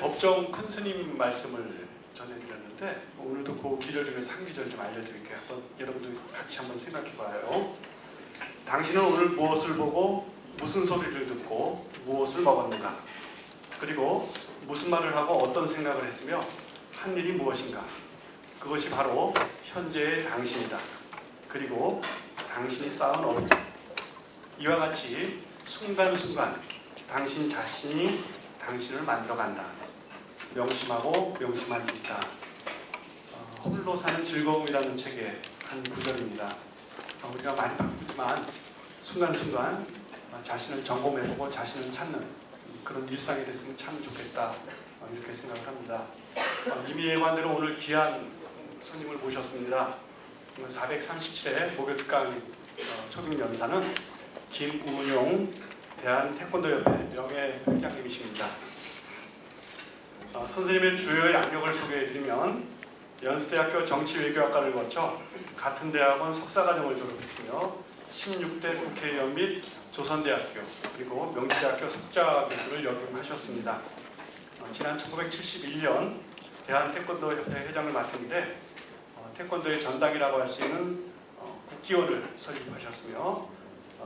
법정 큰 스님 말씀을 전해드렸는데 오늘도 그 기절 중에서 한 기절 좀 알려드릴게요. 여러분들 같이 한번 생각해봐요. 당신은 오늘 무엇을 보고 무슨 소리를 듣고 무엇을 먹었는가? 그리고 무슨 말을 하고 어떤 생각을 했으며 한 일이 무엇인가? 그것이 바로 현재의 당신이다. 그리고 당신이 쌓은 업이 이와 같이 순간순간 당신 자신이 당신을 만들어간다. 명심하고 명심할 일이다. 홀로 사는 즐거움이라는 책의 한 구절입니다. 우리가 많이 바쁘지만 순간순간 자신을 점검해보고 자신을 찾는 그런 일상이 됐으면 참 좋겠다. 이렇게 생각을 합니다. 이미 예고한대로 오늘 귀한 손님을 모셨습니다. 437회 목요특강 초등연사는 김운용 대한태권도협회 명예회장님이십니다. 선생님의 주요 양력을 소개해드리면 연수대학교 정치외교학과를 거쳐 같은 대학원 석사과정을 졸업했으며 16대 국회의원 및 조선대학교 그리고 명지대학교 석좌교수를 역임하셨습니다. 지난 1971년 대한태권도협회 회장을 맡은 이래 태권도의 전당이라고 할 수 있는 국기원을 설립하셨으며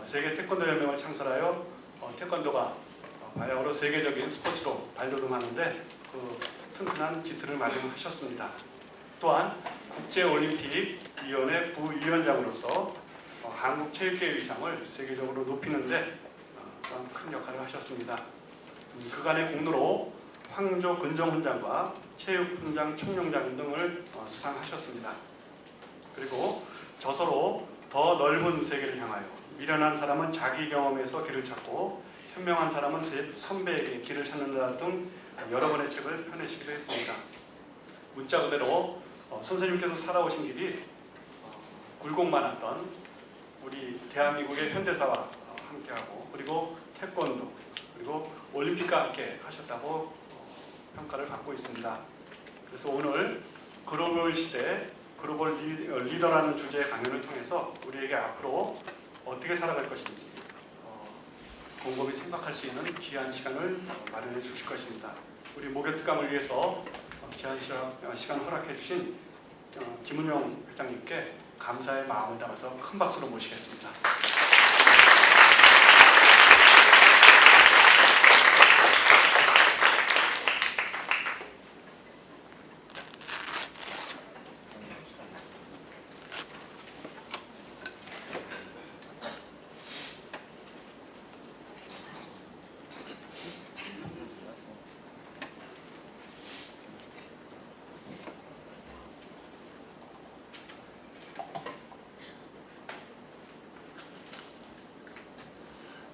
세계 태권도연맹을 창설하여 태권도가 바야흐로 세계적인 스포츠로 발돋움하는데 그 튼튼한 기틀을 마련하셨습니다. 또한 국제올림픽위원회 부위원장으로서 한국 체육계의 위상을 세계적으로 높이는데 또한 큰 역할을 하셨습니다. 그간의 공로로 황조 근정훈장과 체육훈장 총령장 등을 수상하셨습니다. 그리고 저서로 더 넓은 세계를 향하여 미련한 사람은 자기 경험에서 길을 찾고 현명한 사람은 선배에게 길을 찾는다 등 여러 권의 책을 펴내시기도 했습니다. 문자 그대로 선생님께서 살아오신 길이 굴곡 많았던 우리 대한민국의 현대사와 함께하고 그리고 태권도 그리고 올림픽과 함께 하셨다고 평가를 받고 있습니다. 그래서 오늘 글로벌 시대 글로벌 리더라는 주제의 강연을 통해서 우리에게 앞으로 어떻게 살아갈 것인지 곰곰이 생각할 수 있는 귀한 시간을 마련해 주실 것입니다. 우리 목요특강을 위해서 귀한 시간 허락해 주신 김운용 회장님께 감사의 마음을 담아서 큰 박수로 모시겠습니다.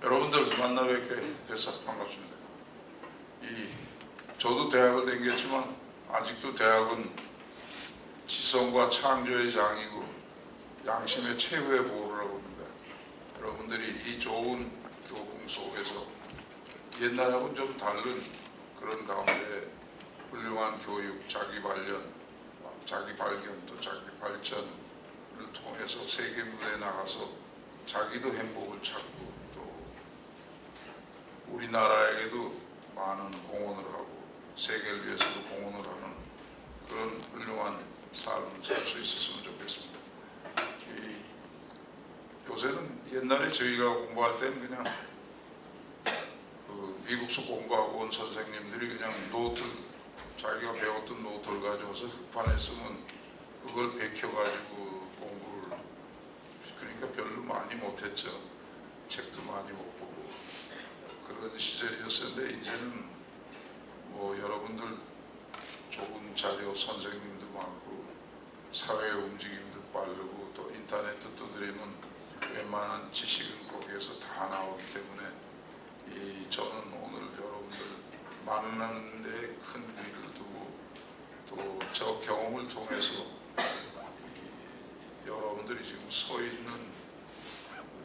여러분들 만나 뵙게 돼서 반갑습니다. 저도 대학을 다녔지만 아직도 대학은 지성과 창조의 장이고 양심의 최후의 보루라고 합니다. 여러분들이 이 좋은 교풍 속에서 옛날하고는 좀 다른 그런 가운데 훌륭한 교육, 자기 발견, 또 자기 발전을 통해서 세계 무대에 나가서 자기도 행복을 찾고 우리나라에게도 많은 공헌을 하고 세계를 위해서도 공헌을 하는 그런 훌륭한 삶을 살 수 있었으면 좋겠습니다. 요새는 옛날에 저희가 공부할 때는 그냥 미국서 공부하고 온 선생님들이 그냥 자기가 배웠던 노트를 가져와서 흑판에 쓰면 그걸 베껴가지고 공부를 그러니까 별로 많이 못했죠. 책도 많이 못 보고 그런 시절이었는데 이제는 여러분들 좋은 자료 선생님도 많고 사회 움직임도 빠르고 또 인터넷도 두드리면 웬만한 지식은 거기에서 다 나오기 때문에 저는 오늘 여러분들 만나는 데 큰 의의를 두고 또 저 경험을 통해서 여러분들이 지금 서 있는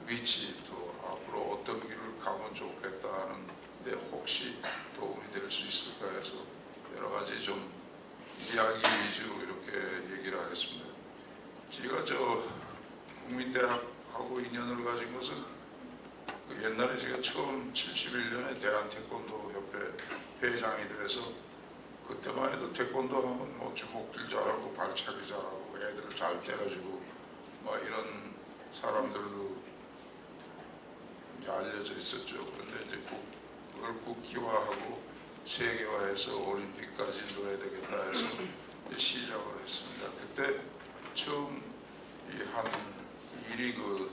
위치 또 앞으로 어떤 길을 가면 좋겠다는데 혹시 도움이 될 수 있을까 해서 여러 가지 좀 이야기 위주로 이렇게 얘기를 하겠습니다. 제가 국민대학하고 인연을 가진 것은 옛날에 제가 처음 71년에 대한태권도협회 회장이 돼서 그때만 해도 태권도 하면 뭐 주먹질 잘하고 발차기 잘하고 애들을 잘 때려주고 뭐 이런 사람들로 이제 알려져 있었죠. 그런데 이제 그걸 국기화하고 세계화해서 올림픽까지 넣어야 되겠다 해서 이제 시작을 했습니다. 그때 처음 한 일이 그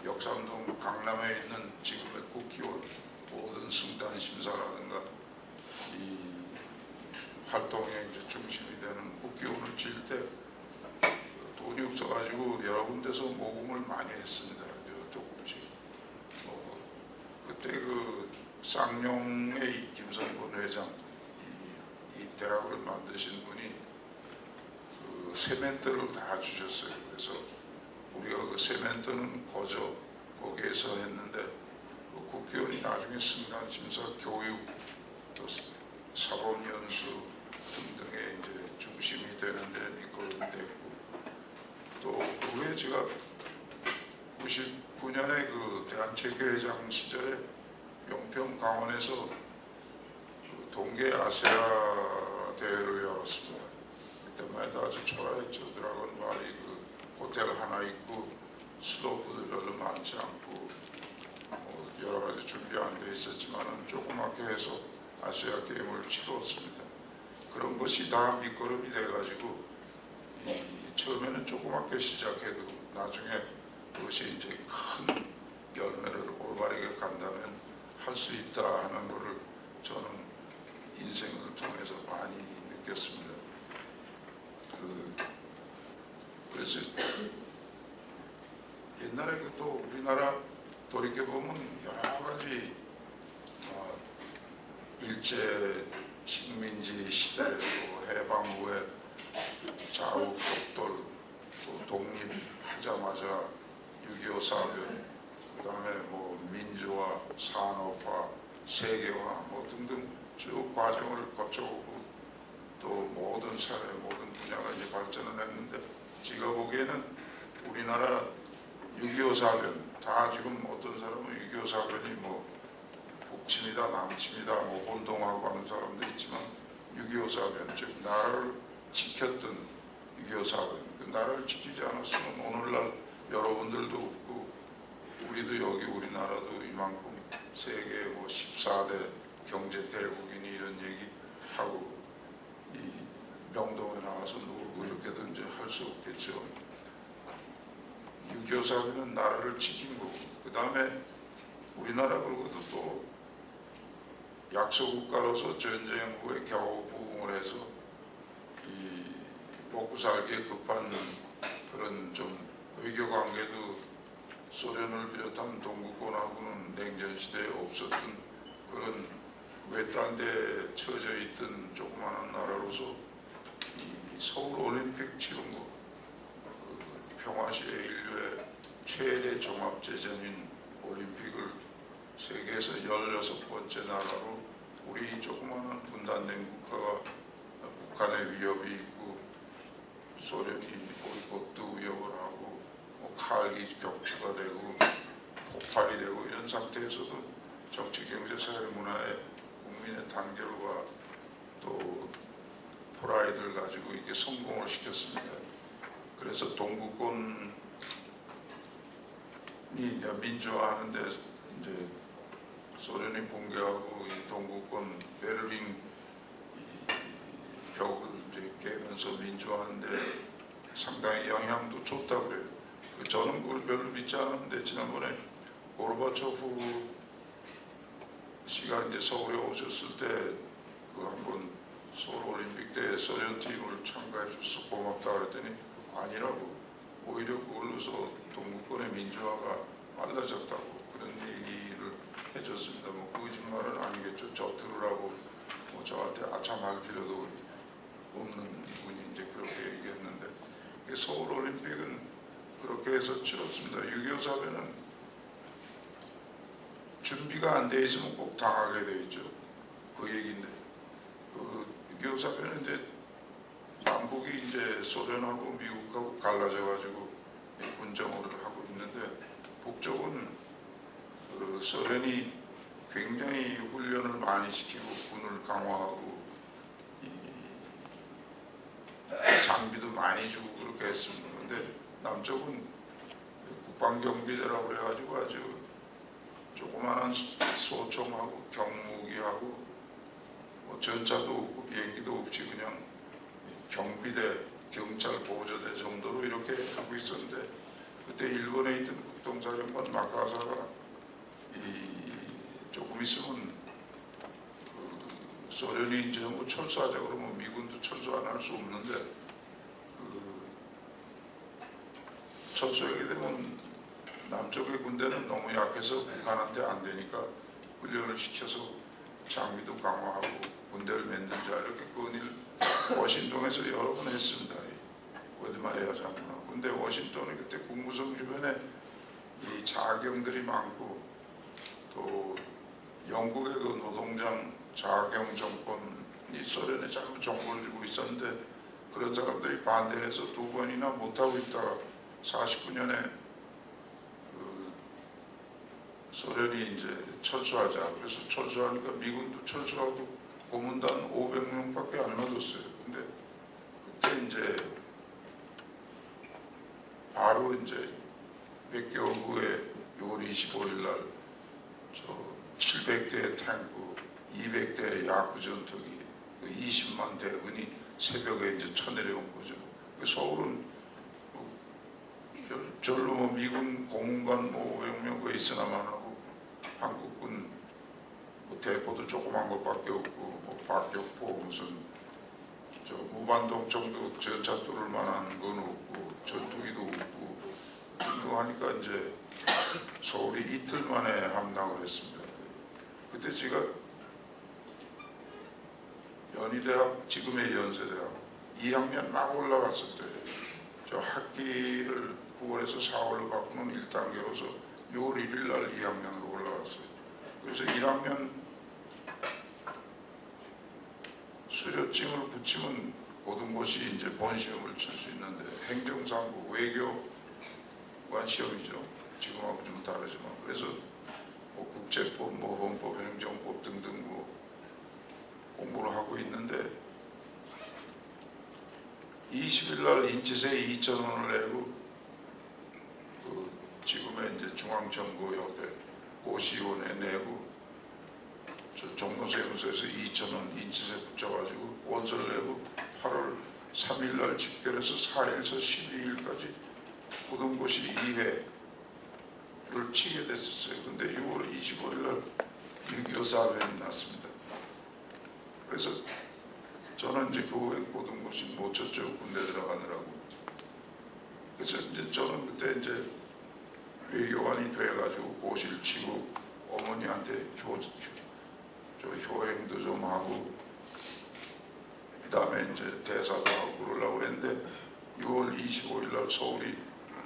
역삼동 강남에 있는 지금의 국기원 모든 승단 심사라든가 이 활동의 이제 중심이 되는 국기원을 질 때 돈이 없어가지고 여러 군데서 모금을 많이 했습니다. 조금씩. 그때 그 쌍용의 김성근 회장 이 대학을 만드신 분이 그 세멘트를 다 주셨어요. 그래서 우리가 그 세멘트는 거저 거기에서 했는데 그 국기원이 나중에 승단 심사 교육 또 사법연수 등등의 이제 중심이 되는데 밑거름이 됐고 또 그 후에 제가 99년에 그 대한체육회장 시절에 용평 강원에서 그 동계 아세아 대회를 열었습니다. 그때만 해도 아주 초라했죠. 드라곤 발이 그 호텔 하나 있고 슬로프도 별로 많지 않고 여러 가지 준비 안 돼 있었지만은 조그맣게 해서 아시아 게임을 치렀습니다. 그런 것이 다 밑거름이 돼가지고 처음에는 조그맣게 시작해도 나중에 그것이 이제 큰 열매를 올바르게 간다면 할 수 있다 하는 것을 저는 인생을 통해서 많이 느꼈습니다. 그래서 옛날에 또 우리나라 돌이켜보면 여러 가지 일제 식민지 시대 또 해방 후에 좌우 격돌 또 독립하자마자 6.25 사변 그다음에 뭐 민주화 산업화 세계화 뭐 등등 쭉 과정을 거쳐오고 또 모든 사회 모든 분야가 이제 발전을 했는데 제가 보기에는 우리나라 6.25 사변 다 지금 어떤 사람은 6.25 사변이 뭐 북침이다 남침이다 뭐 혼동하고 하는 사람도 있지만 6.25 사변 즉 나라를 지켰던 6.25 사변 그 나라를 지키지 않았으면 오늘날 여러분들도 없고 우리도 여기 우리나라도 이만큼 세계 뭐 14대 경제 대국이니 이런 얘기 하고 이 명동에 나와서 놀고 이렇게도 이제 할 수 없겠죠. 6.25 사변은 나라를 지킨 거고 그 다음에 우리나라 그러고도 또 약소국가로서 전쟁 후에 겨우 부흥을 해서 이 먹고 살기에 급한 그런 좀 외교 관계도 소련을 비롯한 동구권하고는 냉전 시대에 없었던 그런 외딴 데 처져 있던 조그마한 나라로서 이 서울 올림픽 치른 거 평화시의 인류의 최대 종합제전인 올림픽을 세계에서 16번째 나라로 우리 조그마한 분단된 국가가 북한의 위협이 있고 소련이 보이콧도 위협을 하고 뭐 칼기 격추가 되고 폭발이 되고 이런 상태에서도 정치, 경제, 사회, 문화의 국민의 단결과 또 프라이드를 가지고 이게 성공을 시켰습니다. 그래서 동구권이 민주화하는데 이제 소련이 붕괴하고 이 동구권 베를린 벽을 이제 깨면서 민주화하는데 상당히 영향도 줬다 그래요. 저는 그걸 별로 믿지 않았는데 지난번에 고르바초프 씨가 이제 서울에 오셨을 때 그 한번 서울 올림픽 때 소련 팀을 참가해 줘서 고맙다 그랬더니 아니라고 오히려 그걸로서 동구권의 민주화가 빨라졌다고 그런 얘기를 해줬습니다. 뭐 거짓말은 아니겠죠. 저 들으라고 뭐 저한테 아참할 필요도 없는 분이 이제 그렇게 얘기했는데 서울 올림픽은 그렇게 해서 치렀습니다. 6.25 사변은 준비가 안 돼 있으면 꼭 당하게 돼 있죠. 그 얘기인데 그 6.25 사변은 이제 남북이 이제 소련하고 미국하고 갈라져가지고 군정을 하고 있는데 북쪽은 그 소련이 굉장히 훈련을 많이 시키고 군을 강화하고 이 많이 주고 그렇게 했습니다. 근데 남쪽은 국방경비대라고 그래가지고 아주 조그마한 소총하고 경무기하고 뭐 전차도 없고 비행기도 없이 그냥 경비대, 경찰 보조대 정도로 이렇게 하고 있었는데, 그때 일본에 있던 국동사령관 마카사가 조금 있으면 소련이 이제 뭐 철수하자 그러면 미군도 철수 안 할 수 없는데, 철수하게 되면 남쪽의 군대는 너무 약해서 북한한테 안 되니까 훈련을 시켜서 장비도 강화하고 군대를 만들자, 이렇게 건의를 워싱턴에서 여러 번 했습니다. 워드마이어 장군하고. 근데 워싱턴이 그때 국무성 주변에 이 자경들이 많고, 또 영국의 그 노동장 자경 정권이 소련에 자꾸 정보를 주고 있었는데, 그런 사람들이 반대를 해서 두 번이나 못하고 있다가 49년에 소련이 이제 철수하자, 그래서 철수하니까 미군도 철수하고 고문단 500명밖에 안 얻었어요. 근데 그때 이제 바로 이제 몇 개월 후에 6월 25일 날 700대의 탱크, 200대의 야구 전투기, 20만 대군이 새벽에 이제 쳐내려온 거죠. 서울은 절로 뭐 미군 공무관 뭐 500명 그 있으나만 하고, 한국군 뭐 대포도 조그만 것밖에 없고, 뭐 박격포 무슨 저 무반동 정도 전차 뚫을 만한 건 없고, 전투기도 없고, 그거 하니까 이제 서울이 이틀 만에 함락을 했습니다. 그때 제가 연희대학, 지금의 연세대학 2학년 막 올라갔을 때, 저 학기를 9월에서 4월로 바꾸는 1단계로서 6월 1일 날 2학년으로 올라갔어요. 그래서 1학년 수료증을 붙이면 고등고시 이제 본시험을 칠 수 있는데, 행정상부 외교관 시험이죠. 지금하고 좀 다르지만. 그래서 뭐 국제법, 뭐 헌법, 행정법 등등 뭐 공부를 하고 있는데, 20일 날 인치세 2,000원을 내고 지금의 이제 중앙정보협회 고시원에 내고, 저 종로세무서에서 2,000원 인치세 붙여가지고 원서를 내고 8월 3일 날 집결해서 4일에서 12일까지 고등고시 2회를 치게 됐었어요. 근데 6월 25일 날 6.25 사변이 났습니다. 그래서 저는 이제 그 후에 고등고시 못 쳤죠. 군대 들어가느라고. 그래서 이제 저는 그때 이제 외교관이 돼가지고 고시를 치고 어머니한테 효행도 좀 하고, 그 다음에 이제 대사도 하고 그러려고 했는데, 6월 25일 날 서울이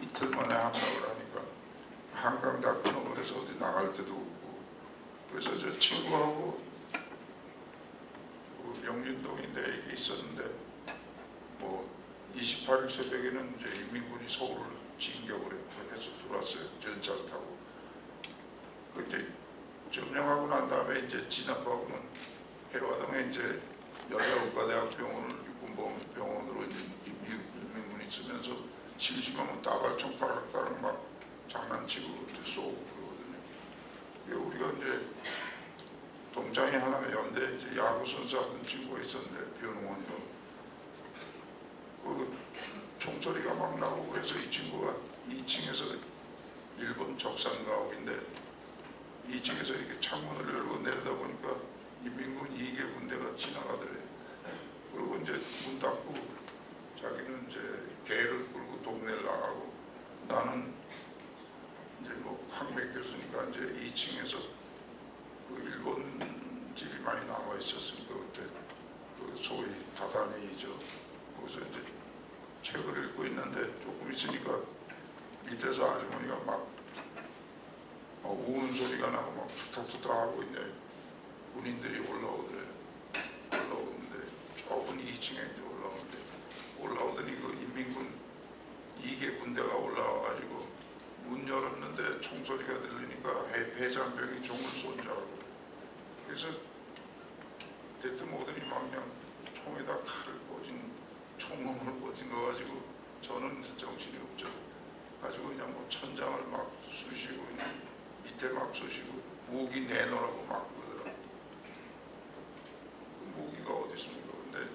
이틀 만에 함락을 하니까 한강 다 끊어버려서 어디 나갈 데도 없고, 그래서 저 친구하고 명륜동인데 이게 있었는데, 뭐 28일 새벽에는 이제 인민군이 서울을 진격을 해서 들어왔어요. 전차를 타고. 이제 점령하고 난 다음에 이제 진압하고는 해화동에 이제 여자국가대학병원을 육군병원으로 이제 인민군이 쓰면서 심심하면 따발총 따락따락 막 장난치고 이제 쏘고 그러거든요. 우리가 이제 동창이 하나 연대 이제 야구 선수 하던 친구가 있었는데, 변웅원이라고. 그 총소리가 막 나고, 그래서 이 친구가 2층에서 일본 적산 가옥인데 2층에서 이렇게 창문을 열고 내려다보니까 인민군 2개 군대가 지나가더래. 그리고 이제 문 닫고 자기는 이제 개를 끌고 동네를 나가고, 나는 이제 뭐 황백 교수니까 이제 2층에서 그 일본 집이 많이 남아 있었으니까 그때 그 소위 다다미죠. 거기서 이제 책을 읽고 있는데, 조금 있으니까 밑에서 아주머니가 막 우는 소리가 나고 막 툭탁툭탁 하고 있네. 군인들이 올라오는데 좁은 2층에 이제 올라오더니 그 인민군 2개 군대가 올라와가지고 문 열었는데 총소리가 들리니까 해장병이 총을 쏜자고. 그래서 대뜸 오더니 막 그냥 총에다 칼을 꽂은 총검을 못 읽어가지고 저는 이제 정신이 없죠. 가지고 그냥 뭐 천장을 막 쑤시고 그냥 밑에 막 쑤시고 무기 내놓으라고 막 그러더라고요. 그 무기가 어디 있습니까? 근데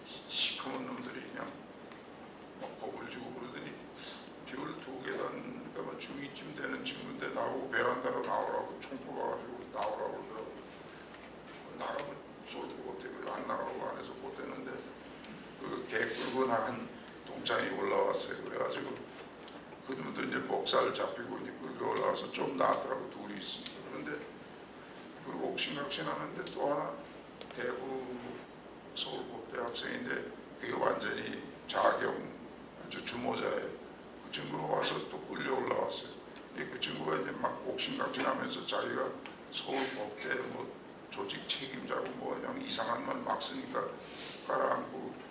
시커먼 놈들이 그냥 막 겁을 주고 그러더니 별 2계단 그러니까 중위쯤 되는 친구인데 나보고 베란다로 나오라고 총 뽑아가지고 나오라고 그러더라고요. 나가면 쏠고 못해. 안 나가고 안에서 못했는데 그 개 끌고 나간 동창이 올라왔어요. 그래가지고 그분도 이제 목살 잡히고 이제 끌고 올라와서 좀 나았더라고. 둘이 있으니까. 그런데 그 옥신각신하는데 또 하나 대구 서울법대 학생인데 그게 완전히 자경 아주 주모자예요. 그 친구가 와서 또 끌려 올라왔어요. 그 친구가 이제 막 옥신각신하면서 자기가 서울법대 뭐 조직 책임자고 뭐 그냥 이상한 말 막 쓰니까 가라앉고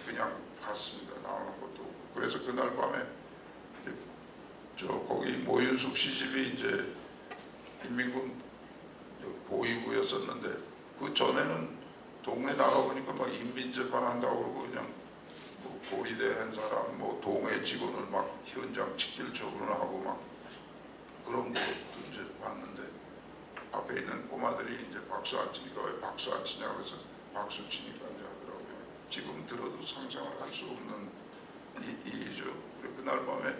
그냥 갔습니다. 나오는 것도 없고. 그래서 그날 밤에 저 거기 모윤숙 시집이 이제 인민군 보위부였었는데 그 전에는 동네 나가보니까 막 인민재판 한다고 그러고 그냥 뭐 고리대 한 사람 뭐 동해 직원을 막 현장 직질 처분을 하고 막 그런 것도 이제 봤는데 앞에 있는 꼬마들이 이제 박수 안 치니까 왜 박수 안 치냐 그래서 박수 치니까 이제 하더라고요. 지금 들어도 상상을 할 수 없는 일이죠. 그리고 그날 밤에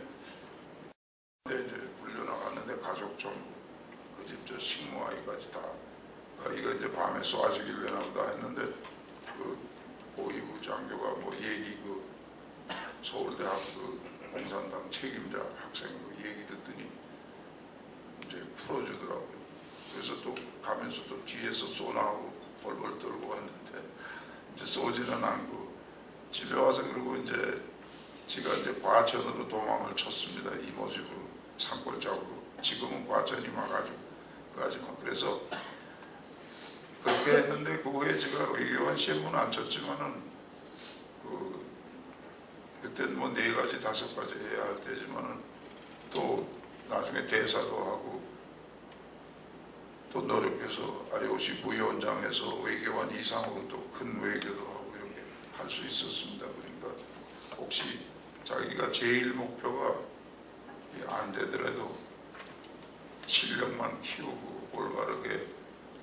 이제 불려나갔는데 가족 전부 그 집 저 식모아이까지 다 이거 이제 밤에 쏴주길래나 보다 했는데 그 보위부 장교가 뭐 얘기 그 서울대학 그 공산당 책임자 학생 그 얘기 듣더니 이제 풀어주더라고요. 그래서 또 가면서 또 뒤에서 쏘나하고 벌벌 떨고 왔는데 이제 쏘지는 않고 집에 와서 그러고 이제 지가 이제 과천으로 도망을 쳤습니다. 이모집으로 산골짜기로. 지금은 과천이 막아지고 그하지만 그래서 그렇게 했는데 그 후에 제가 외교관 시험은 안 쳤지만은 그때는 뭐 4가지 5가지 해야 할 때지만은 또 나중에 대사도 하고 또 노력해서 IOC 부위원장에서 외교관 이상으로 또 큰 외교도 하고 이렇게 할 수 있었습니다. 그러니까 혹시 자기가 제일 목표가 안 되더라도 실력만 키우고 올바르게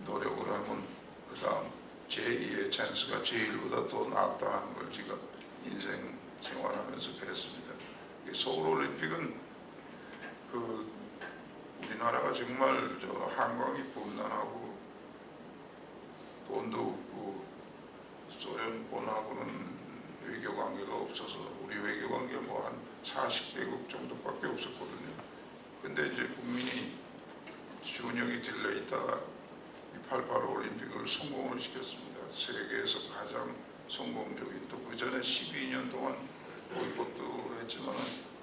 노력을 하면 그 다음 제2의 찬스가 제일보다 더 낫다 하는 걸 제가 인생 생활하면서 배웠습니다. 서울올림픽은 그 우리나라가 정말 저 한강이 분단하고 돈도 없고 소련권하고는 외교 관계가 없어서 우리 외교 관계 뭐 한 40개국 정도밖에 없었거든요. 근데 이제 국민이 준역이 들려 있다가 이 88 올림픽을 성공을 시켰습니다. 세계에서 가장 성공적인 또 그 전에 12년 동안 보이콧도 했지만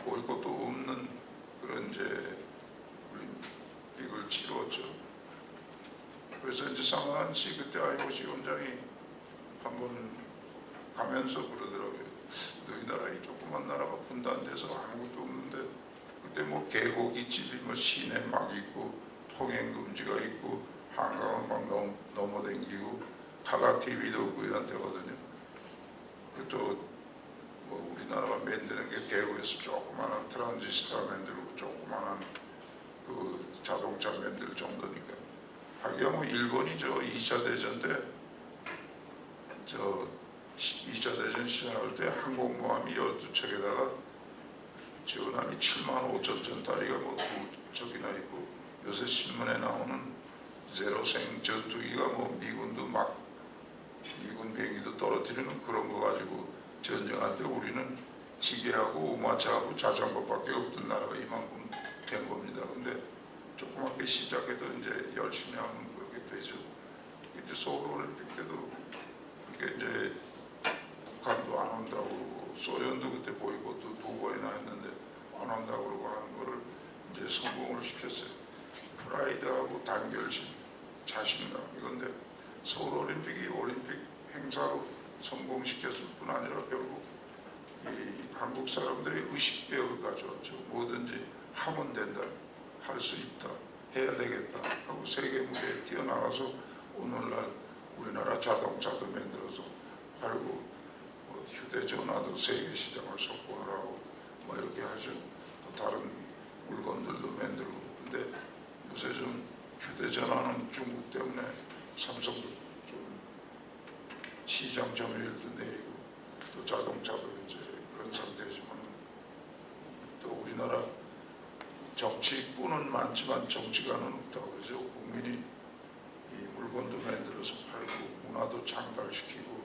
보이콧도 없는 그런 이제 올림픽을 치렀죠. 그래서 이제 상한씨 그때 IOC 원장이 한번 가면서 그러더라고요. 너희 나라 이 조그만 나라가 분단돼서 아무것도 없는데 그때 뭐 개고기 집이 뭐 시내 막 있고 통행 금지가 있고 한강을 막 넘어댕기고 칼라 TV도 없고 이런 데거든요. 그또 뭐 우리나라가 만드는 게 대구에서 조그만한 트란지스터 만들고 조그만한 그 자동차 만들 정도니까 하기야 뭐 일본이 저 2차 대전 때 저 2차 대전 시작할 때 항공모함이 12척에다가 전함이 75,000톤짜리가 뭐 2척이나 있고 요새 신문에 나오는 제로생 전투기가 뭐 미군도 막 미군 비행기도 떨어뜨리는 그런 거 가지고 전쟁할 때 우리는 지게하고 우마차하고 자전거밖에 없던 나라가 이만큼 된 겁니다. 근데 조그맣게 시작해도 이제 열심히 하면 그렇게 되죠. 이제 서울올림픽 때도 그게 이제 북한도 안 온다고 그러고 소련도 그때 보이콧도 2번이나 했는데 안 온다고 그러고 하는 거를 이제 성공을 시켰어요. 프라이드하고 단결심, 자신감 이건데 서울올림픽이 올림픽 행사로 성공시켰을 뿐 아니라 결국 이 한국 사람들의 의식벽을 가져왔죠. 뭐든지 하면 된다, 할 수 있다, 해야 되겠다 하고 세계 무대에 뛰어나가서 오늘날 우리나라 자동차도 만들어서 팔고 휴대전화도 세계 시장을 석권을 하고 뭐 이렇게 하죠. 또 다른 물건들도 만들고. 근데 요새 좀 휴대전화는 중국 때문에 삼성도 좀 시장 점유율도 내리고 또 자동차도 이제 그런 상태지만 또 우리나라 정치꾼은 많지만 정치가는 없다고 그러죠. 국민이 이 물건도 만들어서 팔고 문화도 장달시키고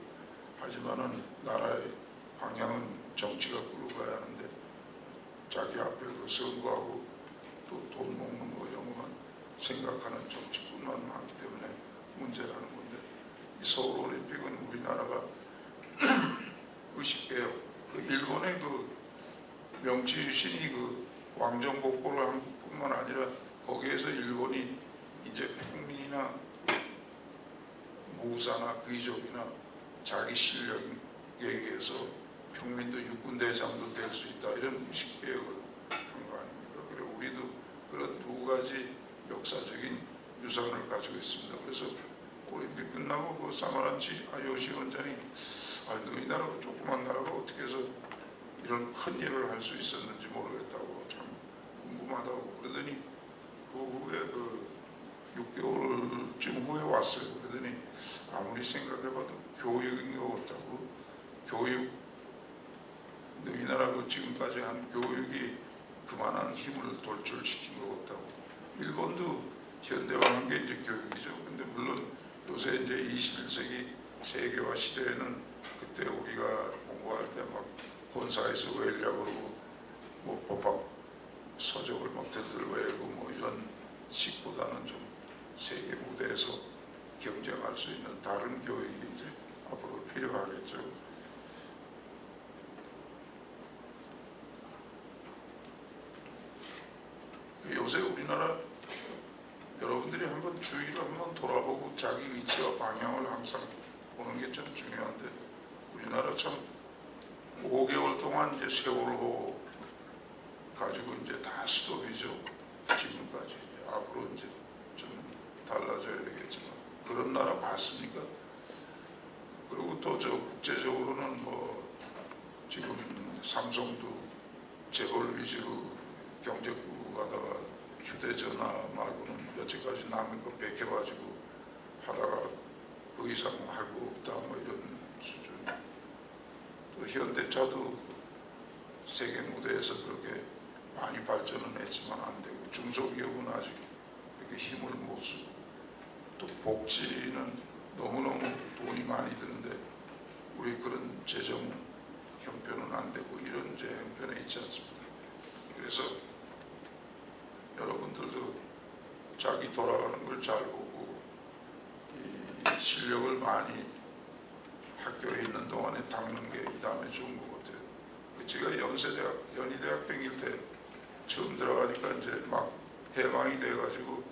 하지만은 나라의 방향은 정치가 끌고 가야 하는데 자기 앞에 그 선거하고 또 돈 먹는 거 이런 것만 생각하는 정치꾼만 많기 때문에 문제라는 건데 이 서울올림픽은 우리나라가 의식해요. 그 일본의 그 명치 유신이 그 왕정복고를 한 뿐만 아니라 거기에서 일본이 이제 평민이나 무사나 귀족이나 자기 실력에 의해서 평민도 육군대장도 될 수 있다 이런 의식개혁을 한 거 아닙니까? 그리고 우리도 그런 두 가지 역사적인 유산을 가지고 있습니다. 그래서 올림픽 끝나고 그 사마란치 아요시 원장이 너희 나라가 조그만 나라가 어떻게 해서 이런 큰 일을 할 수 있었는지 모르겠다고 참 궁금하다고 그러더니 그 후에 그 6개월쯤 후에 왔어요. 그러더니 아무리 생각해봐도 교육인 것 같다고 교육 너희 나라 그 지금까지 한 교육이 그만한 힘을 돌출시킨 것 같다고. 일본도 현대화한 게 이제 교육이죠. 근데 물론 요새 이제 21세기 세계화 시대에는 그때 우리가 공부할 때 막 본사에서 외우려고 그러고 뭐 법학 서적을 막 들들 외우고 뭐 이런 식보다는 좀 세계 무대에서 경쟁할 수 있는 다른 교육이 이제 앞으로 필요하겠죠. 요새 우리나라 여러분들이 한번 주위를 한번 돌아보고 자기 위치와 방향을 항상 보는 게 참 중요한데 우리나라 참 5개월 동안 이제 세월호 가지고 이제 다 스톱이죠. 지금까지 앞으로 이제 좀 달라져야 되겠지만 그런 나라 봤습니까? 그리고 또 저 국제적으로는 뭐 지금 삼성도 재벌 위주로 경제 끌고 가다가 휴대전화 말고는 여태까지 남은 거 뺏겨가지고 하다가 그 이상 할 거 없다 뭐 이런 수준. 또 현대차도 세계 무대에서 그렇게 많이 발전은 했지만 안 되고 중소기업은 아직 그렇게 힘을 못 쓰고 또 복지는 너무너무 돈이 많이 드는데 우리 그런 재정 형편은 안 되고 이런 이제 형편에 있지 않습니까? 그래서 여러분들도 자기 돌아가는 걸 잘 보고 이 실력을 많이 학교에 있는 동안에 닦는 게 이 다음에 좋은 것 같아요. 제가 연희대학 다닐 때 처음 들어가니까 이제 막 해방이 돼가지고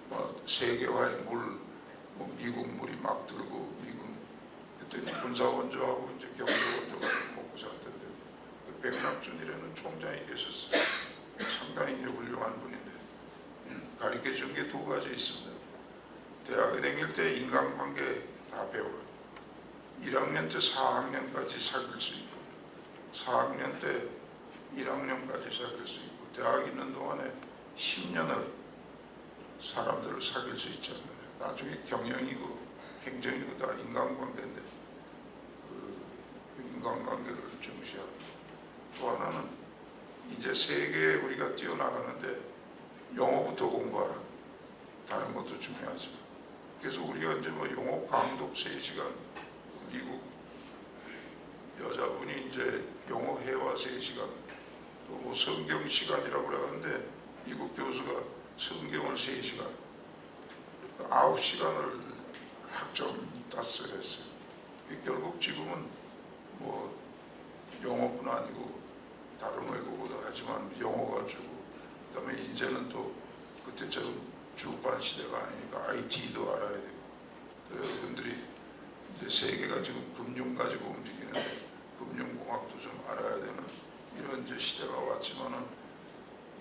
뭐 세계화의 뭐 미국 물이 막 들고 미국 그때 군사원조하고 이제 경제원조가 먹고 살 텐데 백낙준이라는 총장이 계셨어요. 상당히 이제 훌륭한 분인데 가르쳐 준 게 두 가지 있습니다. 대학에 다닐 때 인간관계 다 배워요. 1학년 때 4학년까지 사귈 수 있고 4학년 때 1학년까지 사귈 수 있고 대학 있는 동안에 10년을 사람들을 사귈 수 있잖아요. 나중에 경영이고 행정이고 다 인간관계인데 그 인간관계를 중시하고 또 하나는 이제 세계에 우리가 뛰어나가는데 영어부터 공부하라. 다른 것도 중요하지만 그래서 우리가 이제 뭐 영어 강독 3시간 미국 여자분이 이제 영어 회화 3시간 또 뭐 성경 시간이라고 그러는데 미국 교수가 성경을 3시간 9시간을 학점 땄어야 했어요. 결국 지금은 뭐 영어뿐 아니고 다른 외국어도 하지만 영어가 주고 그다음에 이제는 또 그때처럼 주판 시대가 아니니까 IT도 알아야 되고 여러분들이 이제 세계가 지금 금융 가지고 움직이는데 금융공학도 좀 알아야 되는 이런 이제 시대가 왔지만은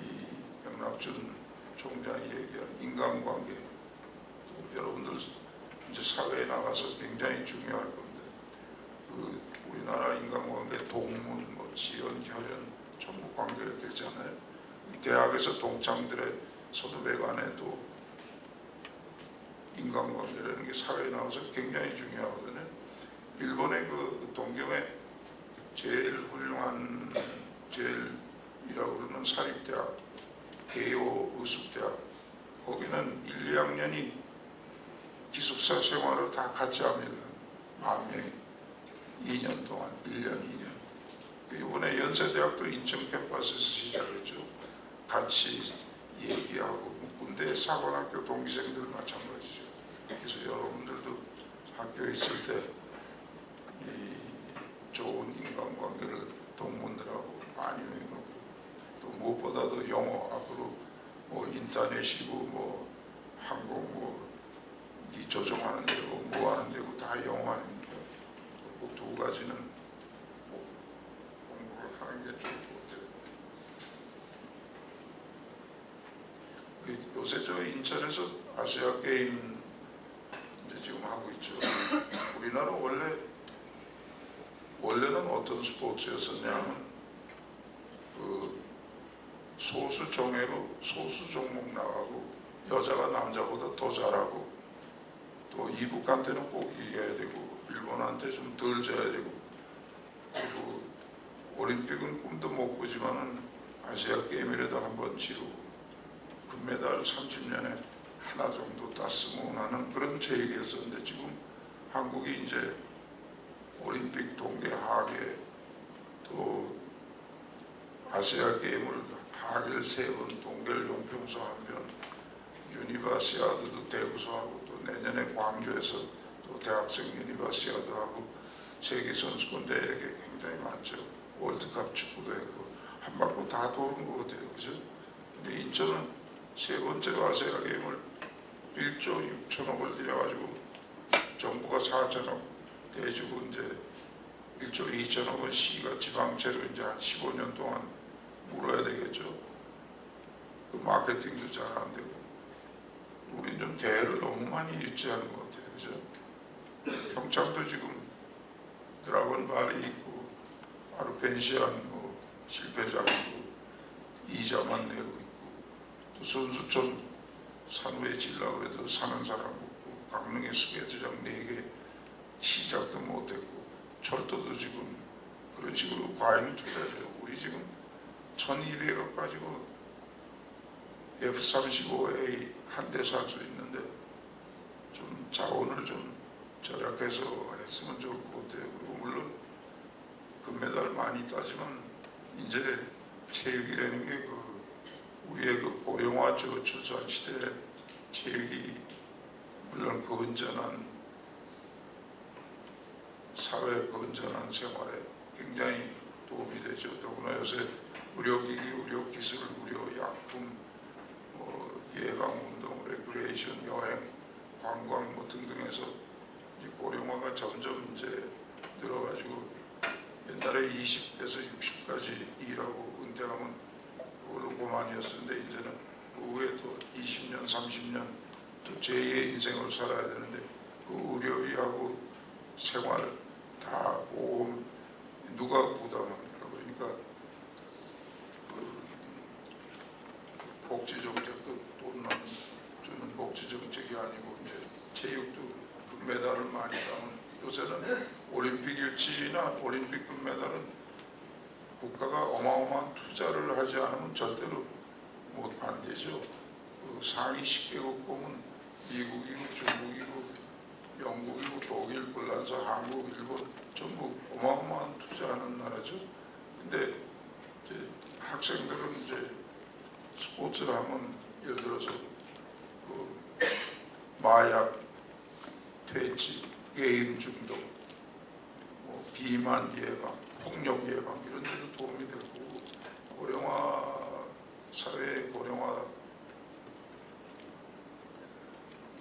이 백낙준 총장이 얘기한 인간관계 또 여러분들 이제 사회에 나가서 굉장히 중요할 건데 그 우리나라 인간관계 동문, 뭐 지연, 혈연 전부 관계가 되잖아요. 대학에서 동창들의 서도배간에도 인간관계라는 게 사회에 나와서 굉장히 중요하거든요. 일본의 그 동경에 제일 훌륭한 제일이라고 그러는 사립대학 게이오 의숙대학 거기는 1, 2학년이 기숙사 생활을 다 같이 합니다. 10,000명이 2년 동안 1년 2년. 이번에 연세대학도 인천 캠퍼스에서 시작했죠. 같이 얘기하고 군대 사관학교 동기생들 마찬가지죠. 그래서 여러분들도 학교에 있을 때 이 좋은 인간관계를 동문들하고 많이 맺고 또 무엇보다도 영어 앞으로 뭐 인터넷이고 뭐 항공 이 조종하는 데고 뭐 하는 데고 다 영어 아닙니까? 그 두 가지는 꼭 공부를 하는 게 좋을 것 같아요. 요새 저 인천에서 아시아 게임 이제 지금 하고 있죠. 우리나라 원래는 어떤 스포츠였었냐면 그 소수 종회로 소수 종목 나가고 여자가 남자보다 더 잘하고 또 이북한테는 꼭 이겨야 되고 일본한테 좀 덜 져야 되고 그리고 올림픽은 꿈도 못 꾸지만은 아시아 게임이라도 한번 치르고 금메달 30년에 하나 정도 땄으면 하는 그런 계획이었었는데 지금 한국이 이제 올림픽 동계 하계 또 아시아 게임을 하계를 3번 동계를 용평소 한편 유니버시아드도 대구서 하고 또 내년에 광주에서 또 대학생 유니버시아드 하고 세계 선수권 대회가 굉장히 많죠. 월드컵 축구도 했고 한 바퀴 다 도는 것 같아요. 그죠? 근데 인천은 3번째로 아시아 게임을 1조 6천억을 들여가지고 정부가 4천억 대주고 이제 1조 2천억은 시가 지방채로 이제 한 15년 동안 물어야 되겠죠. 그 마케팅도 잘 안 되고 우리 좀 대회를 너무 많이 유치하는 것 같아요. 그죠? 평창도 지금 드라곤 발이 있고 아르펜시안 뭐 실패작이고 이자만 내고 있고 또 선수촌 산후에 질라고 해도 사는 사람 없고 강릉에 스케이트장 4개 시작도 못했고 철도도 지금 그런 식으로 과잉 투자죠. 우리 지금 1200억 가지고 F-35A 한 대 살 수 있는데 좀 자원을 좀 절약해서 했으면 좋을 것 같아요. 그리고 물론 금메달 많이 따지만 이제 체육이라는 게 우리의 그 고령화 저출산 시대에 체육이 물론 건전한 사회 건전한 생활에 굉장히 도움이 되죠. 더구나 요새 의료기기, 의료기술, 의료약품, 예방운동, 레크레이션, 여행, 관광 뭐 등등해서 이제 고령화가 점점 이제 늘어가지고 옛날에 20에서 60까지 일하고 은퇴하면 그걸로 그만이었었는데 이제는 그 후에 또 20년, 30년 또 제2의 인생을 살아야 되는데 그 의료비하고 생활 다 보험 누가 부담합니까? 그러니까 그 복지정책도 돈 주는 복지정책이 아니고 이제 체육도 금메달을 많이 따는 요새는 올림픽 유치나 올림픽 금메달은 국가가 어마어마한 투자를 하지 않으면 절대로 안 되죠. 그 상위 10개국 보면 미국이고 중국이고 영국이고 독일, 폴란드, 한국, 일본 전부 어마어마한 투자하는 나라죠. 근데 이제 학생들은 이제 스포츠를 하면 예를 들어서 그 마약, 퇴치, 게임 중독, 비만 예방, 폭력 예방 이런 데도 도움이 될 거고 고령화 사회의 고령화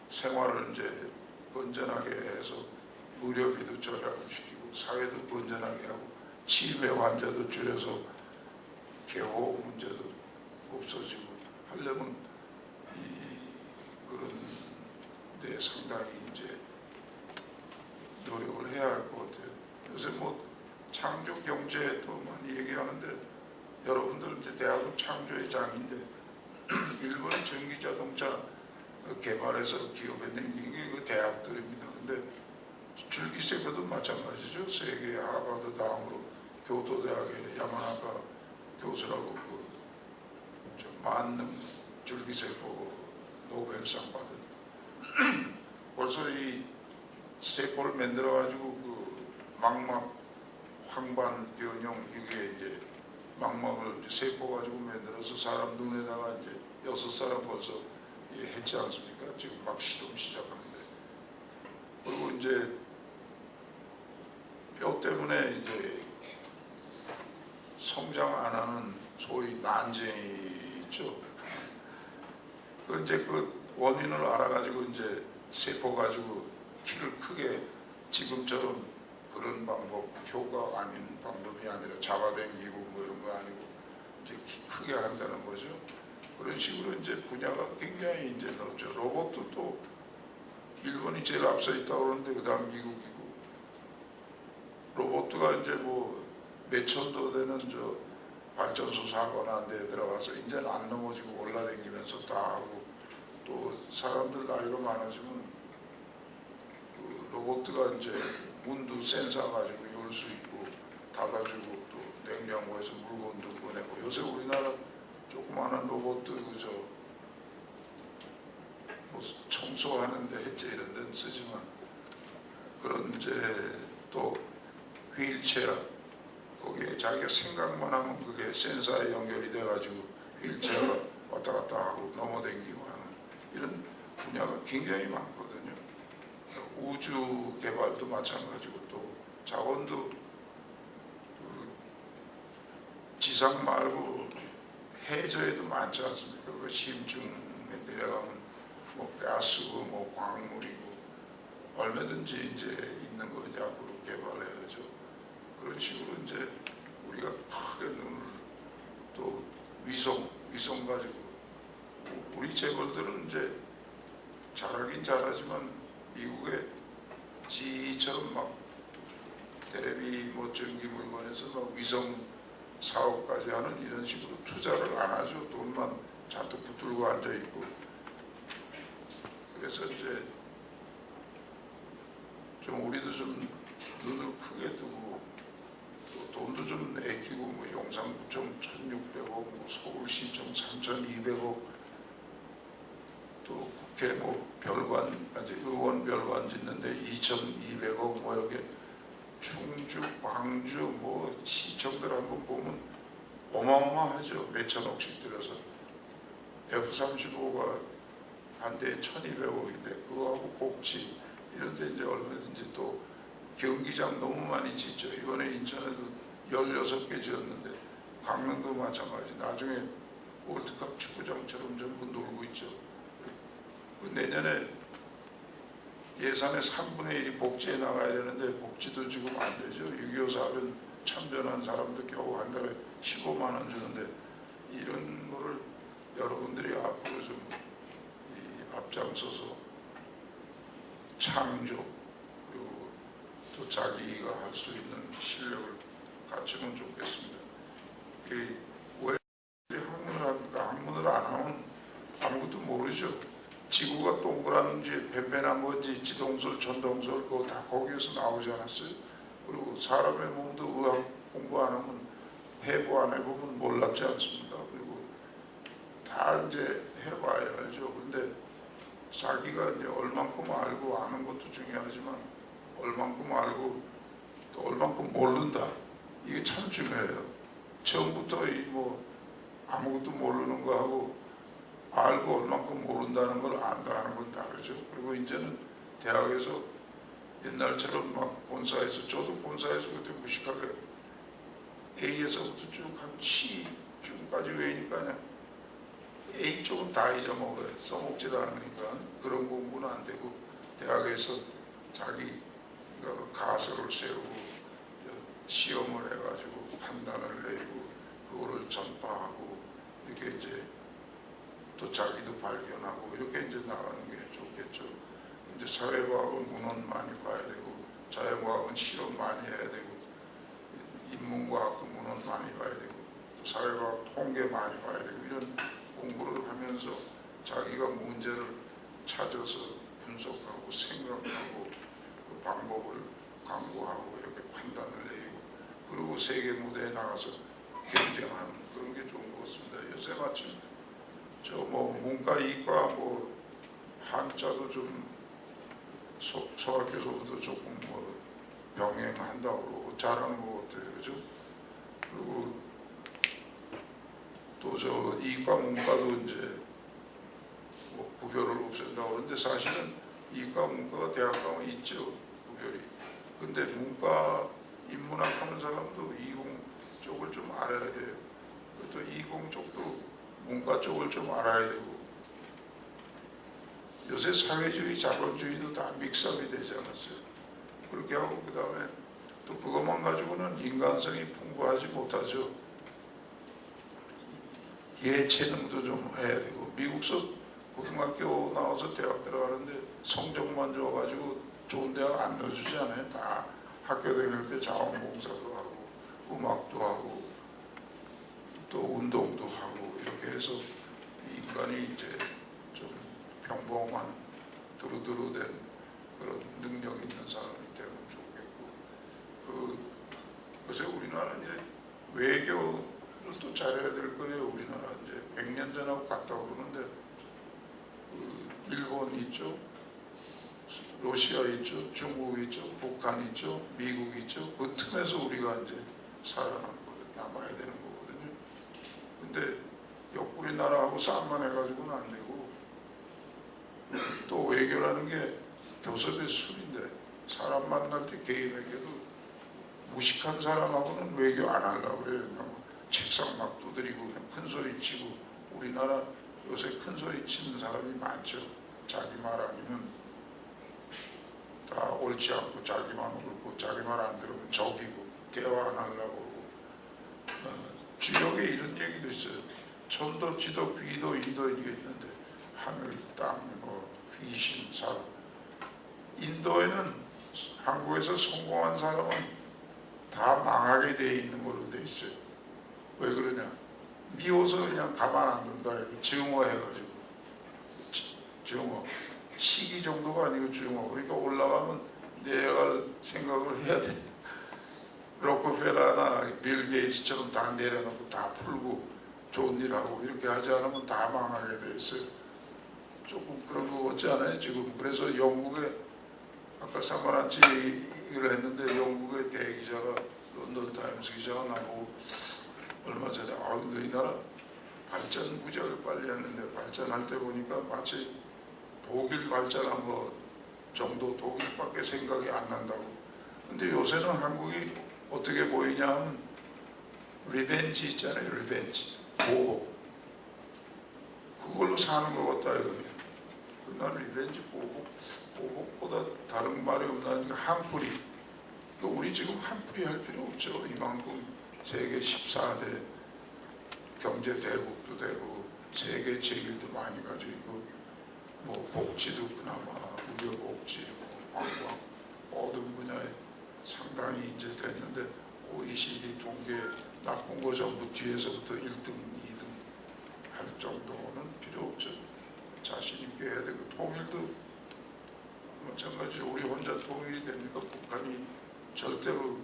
생활을 이제 건전하게 해서 의료비도 절약시키고 사회도 건전하게 하고 치매 환자도 줄여서 개호 문제도 없어지고 하려면 그런 데 상당히 이제 노력을 해야 할 것 같아요. 요새 뭐 창조 경제도 많이 얘기하는데 여러분들 이제 대학은 창조의 장인데 일본의 전기 자동차 개발해서 기업에 남긴 게 그 대학들입니다. 근데 줄기세포도 마찬가지죠. 세계 하버드 다음으로 교토대학의 야마나카 교수라고 저 만능 줄기세포 노벨상 받은 벌써 이 세포를 만들어 가지고 그 망막 황반 변형 이게 이제 망막을 이제 세포 가지고 만들어서 사람 눈에다가 이제 6사람 벌써 했지 않습니까? 지금 막 실험 시작하는데. 그리고 이제 뼈 때문에 이제 성장 안 하는 소위 난쟁이 있죠. 그 이제 그 원인을 알아가지고 이제 세포 가지고 키를 크게 지금처럼 그런 방법, 효과 아닌 방법이 아니라 잡아당기고 뭐 이런 거 아니고 이제 키 크게 한다는 거죠. 그런 식으로 이제 분야가 굉장히 이제 넓죠. 로봇도 또 일본이 제일 앞서 있다고 그러는데 그 다음 미국이고 로봇가 이제 뭐 몇천도 되는 저 발전소 사거나 데 들어가서 이제는 안 넘어지고 올라다니면서 다 하고 또 사람들 나이가 많아지면 그 로봇가 이제 문도 센서 가지고 열 수 있고 닫아주고 또 냉장고에서 물건도 꺼내고 요새 우리나라 조그마한 로봇도 그저 뭐 청소하는데 했지 이런 데는 쓰지만 그런 이제 또 휠체어 거기에 자기가 생각만 하면 그게 센서에 연결이 돼가지고 휠체어가 왔다 갔다 하고 넘어다니고 하는 이런 분야가 굉장히 많거든요. 우주 개발도 마찬가지고 또 자원도 그 지상 말고 해저에도 많지 않습니까? 그 심중에 내려가면 뭐 가스고 뭐 광물이고 얼마든지 이제 있는 거 이제 앞으로 개발해야죠. 그런 식으로 이제 우리가 크게 눈을 또 위성 가지고 우리 재벌들은 이제 잘하긴 잘하지만 미국의 GE처럼 막 테레비 뭐 전기 물건에서 막 위성 사업까지 하는 이런 식으로 투자를 안 하죠. 돈만 잔뜩 붙들고 앉아 있고. 그래서 이제 좀 우리도 좀 눈을 크게 두고 또 돈도 좀 아끼고 뭐 용산구청 1,600억, 뭐 서울시청 3,200억, 또 국회 뭐 별관, 아직 의원 별관 짓는데 2,200억 뭐 이렇게 충주, 광주 뭐 시청들 한번 보면 어마어마하죠. 몇천억씩 들여서 F-35가 한 대에 1,200억인데 그거하고 복지 이런 데 이제 얼마든지 또 경기장 너무 많이 짓죠. 이번에 인천에도 16개 지었는데 강릉도 마찬가지. 나중에 월드컵 축구장처럼 전부 놀고 있죠. 내년에 예산의 3분의 1이 복지에 나가야 되는데 복지도 지금 안 되죠. 6.25 사변 참전한 사람도 겨우 한 달에 15만 원 주는데 이런 거를 여러분들이 앞으로 좀 앞장서서 창조 그리고 또 자기가 할 수 있는 실력을 갖추면 좋겠습니다. 왜 학문을 합니까? 학문을 안 하면 아무것도 모르죠. 지구가 동그란지 뱀뱀한 건지 지동설, 전동설 그거 다 거기에서 나오지 않았어요? 그리고 사람의 몸도 의학 공부 안 하면 해부 안 해보면 몰랐지 않습니까? 그리고 다 이제 해봐야 알죠. 그런데 자기가 이제 얼만큼 알고 아는 것도 중요하지만 얼만큼 알고 또 얼만큼 모른다. 이게 참 중요해요. 처음부터 뭐 아무것도 모르는 거하고 알고 얼만큼 모른다는 걸 안다 하는 건 다르죠. 그리고 이제는 대학에서 옛날처럼 막 본사에서 저도 본사에서 그때 무식하게 A에서부터 쭉 한 C쯤까지 외우니까 그냥 A 쪽은 다 잊어먹어요. 써먹지도 않으니까 그런 공부는 안 되고 대학에서 자기가 그 가설을 세우고 시험을 해가지고 판단을 내리고 그거를 전파하고 이렇게 이제 또 자기도 발견하고 이렇게 이제 나가는 게 좋겠죠. 이제 사회과학은 문헌 많이 봐야 되고 자연과학은 실험 많이 해야 되고 인문과학 문헌 많이 봐야 되고 또 사회과학 통계 많이 봐야 되고 이런 공부를 하면서 자기가 문제를 찾아서 분석하고 생각하고 그 방법을 강구하고 이렇게 판단을 내리고 그리고 세계 무대에 나가서 경쟁하는 그런 게 좋은 것 같습니다. 요새 마침 저 뭐 문과 이과 뭐 한자도 좀 소학교서부터 조금 뭐 병행한다고 그러고 잘하는 것 같아요. 그죠? 그리고 또 저 이과 문과도 이제 뭐 구별을 없앤다고 그러는데 사실은 이과 문과가 대학 가면 있죠. 구별이. 근데 문과 인문학 하는 사람도 이공 쪽을 좀 알아야 돼요. 또 이공 쪽도 문과 쪽을 좀 알아야 되고 요새 사회주의, 자본주의도 다 믹스업이 되지 않았어요. 그렇게 하고 그 다음에 또 그것만 가지고는 인간성이 풍부하지 못하죠. 예체능도 좀 해야 되고 미국서 고등학교 나와서 대학 들어가는데 성적만 좋아가지고 좋은 대학 안 넣어주지 않아요. 다 학교 다닐 때 자원봉사도 하고 음악도 하고 또 운동도 하고 이렇게 해서 인간이 이제 좀 평범한 두루두루된 그런 능력 있는 사람이 되면 좋겠고 요새 우리나라는 이제 외교를 또 잘해야 될 거예요. 우리나라 이제 100년 전하고 같다고 그러는데 일본 있죠, 러시아 있죠, 중국 있죠, 북한 있죠, 미국 있죠. 그 틈에서 우리가 이제 남아야 되는 거거든요. 근데 옆구리 나라하고 싸움만 해가지고는 안 되고 또 외교라는 게 교섭의 술인데 사람 만날 때 개인에게도 무식한 사람하고는 외교 안 하려고 그래요. 그냥 책상 막 두드리고 그냥 큰 소리 치고 우리나라 요새 큰 소리 치는 사람이 많죠. 자기 말 아니면 다 옳지 않고 자기만 옳고 자기 말 안 들으면 적이고 대화 안 하려고 그러고 주역에 이런 얘기도 있어요. 천도, 지도, 귀도, 인도 이게 있는데 하늘, 땅, 뭐 귀신, 사람. 인도에는 한국에서 성공한 사람은 다 망하게 돼 있는 걸로 돼 있어요. 왜 그러냐? 미워서 그냥 가만 안 둔다. 증오해가지고. 증오. 시기 정도가 아니고 증오. 그러니까 올라가면 내려갈 생각을 해야 돼. 로크펠러나 빌 게이츠처럼 다 내려놓고 다 풀고 좋은 일 하고 이렇게 하지 않으면 다 망하게 돼 있어요. 조금 그런 거 같지 않아요? 지금. 그래서 영국에 아까 사마란치 얘기를 했는데 영국의 대기자가 런던 타임스 기자가 나보고 얼마 전에 너희 나라 발전 무지하게 빨리 했는데 발전할 때 보니까 마치 독일 발전한 거 정도 독일밖에 생각이 안 난다고. 근데 요새는 한국이 어떻게 보이냐 하면 리벤지 있잖아요. 리벤지. 보복. 그걸로 사는 것 같다 이거예요. 난 리벤지 보복보다 다른 말이 없나니까 한풀이. 우리 지금 한풀이 할 필요 없죠. 이만큼 세계 14대 경제 대국도 되고 세계 제일도 많이 가지고 있고 뭐 복지도 그나마 의료복지, 관광 모든 분야에 상당히 이제 됐는데 OECD 통계 나쁜 거 전부 뒤에서부터 1등, 2등 할 정도는 필요 없죠. 자신 있게 해야 되고 통일도 마찬가지. 우리 혼자 통일이 됩니까? 북한이 절대로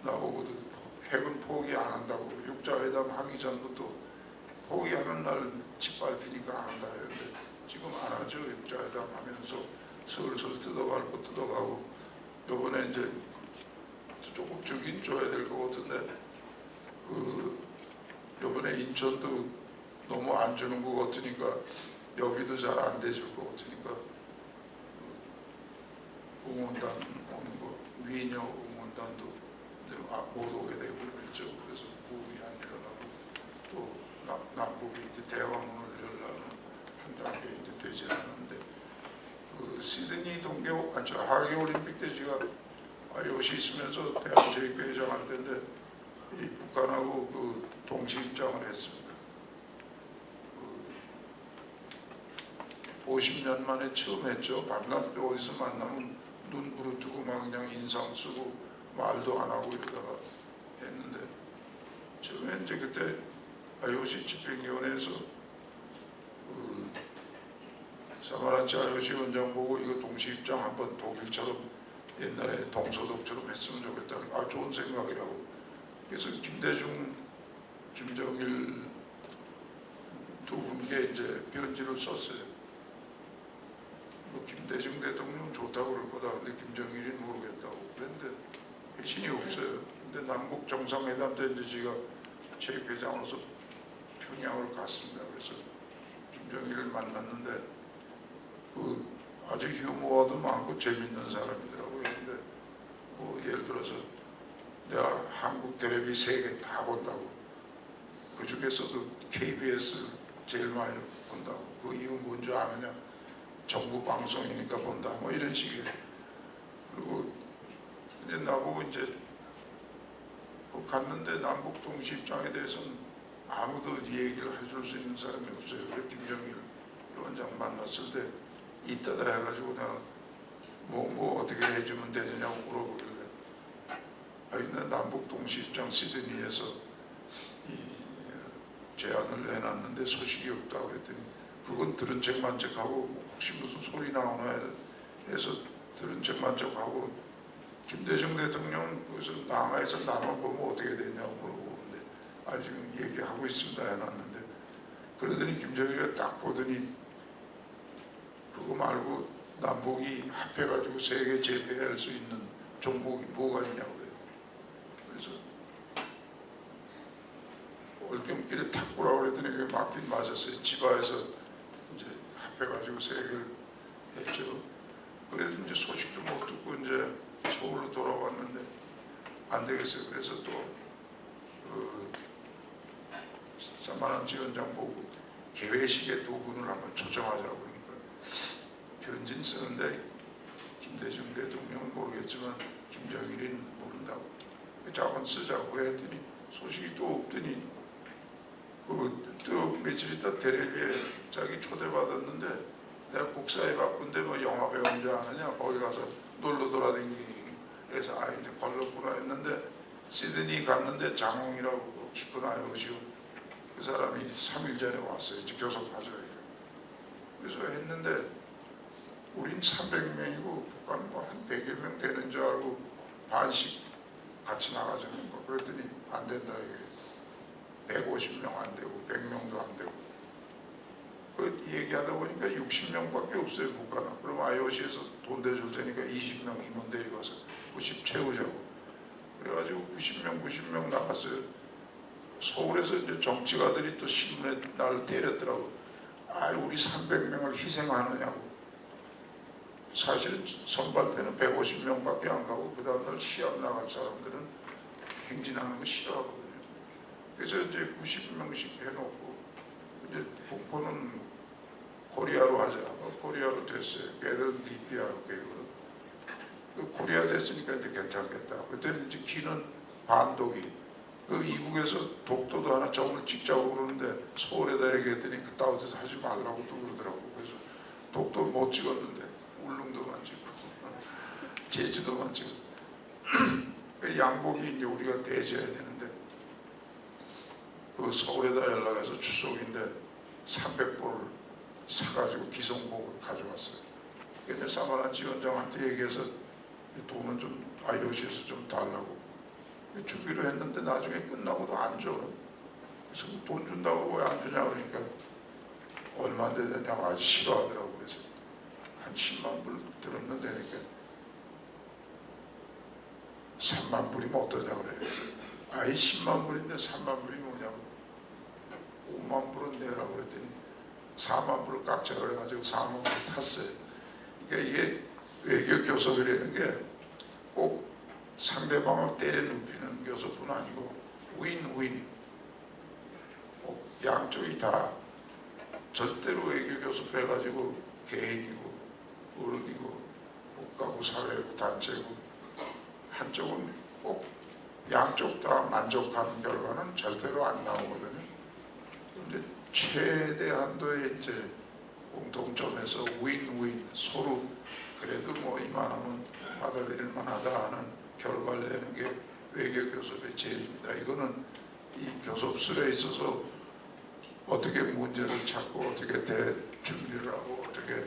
나보고도 핵은 포기 안 한다고 육자회담 하기 전부터 포기하는 날 짓밟히니까 안 한다 했는데 지금 안 하죠. 육자회담 하면서 슬슬 뜯어갈 거 뜯어가고 요번에 이제 조금 주긴 줘야 될 것 같은데 요번에 인천도 너무 안 주는 것 같으니까 여기도 잘 안 대줄 것 같으니까 응원단 오는 거 위녀 응원단도 못 오게 되고 그랬죠. 그래서 부흥이 안 일어나고 또 남북이 이제 대화문을 열려는 한 단계 이제 되지 않았는데 시드니 동계올림픽 하계올림픽 때 제가 IOC 있으면서 대한체육회장 할 때인데 이 북한하고 동시 입장을 했습니다. 50년 만에 처음 했죠. 밤낮 어디서 만나면 눈 부릅뜨고 막 그냥 인상 쓰고 말도 안 하고 이러다가 했는데 처음에 이제 그때 IOC 집행위원회에서 그 사마란치 IOC 원장 보고 이거 동시 입장 한번 독일처럼 옛날에 동서독처럼 했으면 좋겠다. 좋은 생각이라고. 그래서 김대중, 김정일 두 분께 이제 편지를 썼어요. 뭐 김대중 대통령 좋다고 그럴 거다. 근데 김정일은 모르겠다고. 그런데 배신이 없어요. 근데 남북 정상회담 때 이제 제가 체육회장으로서 평양을 갔습니다. 그래서 김정일을 만났는데 그 아주 유머도 많고 재밌는 사람이더라고요. 근데 뭐 예를 들어서 내가 한국 텔레비 3개 다 본다고. 그 중에서도 KBS 제일 많이 본다고. 그 이유 뭔지 아느냐? 정부 방송이니까 본다. 뭐 이런 식이에요. 그리고 이제 나보고 이제 갔는데 남북 동시 입장에 대해서는 아무도 얘기를 해줄 수 있는 사람이 없어요. 그래서 김정일 위원장 만났을 때 이따다 해가지고 내가 뭐 어떻게 해주면 되느냐고 물어보길래 근데 남북 동시 입장 시드니에서 이 제안을 해놨는데 소식이 없다고 그랬더니 그건 들은 척만 척하고 혹시 무슨 소리 나오나 해서 들은 척만 척하고 김대중 대통령 거기서 남아에서 나만 보면 어떻게 되냐고 물어보는데 지금 얘기하고 있습니다 해놨는데 그러더니 김정일이가 딱 보더니 그거 말고 남북이 합해가지고 세계 제패할 수 있는 종목이 뭐가 있냐고 그래요. 그래서 올겨울길에 탁구라고 그랬더니 그게 맞긴 맞았어요. 지바에서 이제 합해가지고 세계를 했죠. 그래도 이제 소식도 못 듣고 이제 서울로 돌아왔는데 안 되겠어요. 그래서 또 사마란치 위원장 보고 개회식에 두 분을 한번 초청하자고 그러니까 편지는 쓰는데 김대중 대통령은 모르겠지만 김정일은 모른다고. 자본 쓰자고 했더니 소식이 또 없더니 또 며칠 있다 텔레비에 자기 초대받았는데 내가 국사에 바쁜데 뭐 영화 배운 줄 아느냐 거기 가서 놀러 돌아다니기 그래서 이제 걸렸구나 했는데 시드니 갔는데 장홍이라고 깊은 아이오시오 그 사람이 3일 전에 왔어요. 이제 교섭하자 그래서 했는데 우린 300명이고 북한 뭐 한 100여 명 되는 줄 알고 반씩 같이 나가자는 거 그랬더니 안 된다 이게 150명 안 되고 100명도 안 되고 그 얘기하다 보니까 60명밖에 없어요 북한은. 그럼 IOC에서 돈 대줄 테니까 20명 임원 데리고 와서 90 채우자고 그래가지고 90명 나갔어요. 서울에서 이제 정치가들이 또 신문에 나를 때렸더라고. 우리 300명을 희생하느냐고. 사실 선발 때는 150명밖에 안 가고 그 다음날 시합 나갈 사람들은 행진하는 거 싫어하거든요. 그래서 이제 90명씩 해놓고 이제 북포는 코리아로 하자. 코리아로 됐어요. 걔들은 DPR로 계획으로. 코리아 됐으니까 이제 괜찮겠다. 그때는 이제 기는 반독이 이북에서 독도도 하나 점을 찍자고 그러는데 서울에다 얘기했더니 그따위 데서 하지 말라고 또 그러더라고. 그래서 독도를 못 찍었는데 울릉도만 찍고 제주도만 찍었어. 양복이 이제 우리가 대줘야 되는데 서울에다 연락해서 추석인데 300보를 사가지고 기성복을 가져왔어요. 근데 사마란치 위원장한테 얘기해서 돈은 좀 IOC에서 좀 달라고 주기로 했는데 나중에 끝나고도 안 줘. 그래서 돈 준다고 왜 안 주냐 그러니까 얼마인데 되냐고 아주 싫어하더라고. 그래서 한 10만 불 들었는데 그러니까 3만 불이면 어떠냐고 그래요. 그래서 10만 불인데 3만 불이 뭐냐고 5만 불은 내라고 그랬더니 4만 불을 깎자 그래가지고 4만 불 탔어요. 그러니까 이게 외교 교섭이라는 게 꼭 상대방을 때려 눕히는 교섭은 아니고 윈윈 양쪽이 다 절대로 외교 교섭해가지고 개인이고 어른이고 국가고 사회고 단체고 한쪽은 꼭 양쪽 다 만족하는 결과는 절대로 안 나오거든요. 근데 최대한도의 이제 공통점에서 윈윈 서로 그래도 뭐 이만하면 받아들일 만하다 하는 결과를 내는 게 외교교섭의 제일입니다. 이거는 이 교섭술에 있어서 어떻게 문제를 찾고 어떻게 준비를 하고 어떻게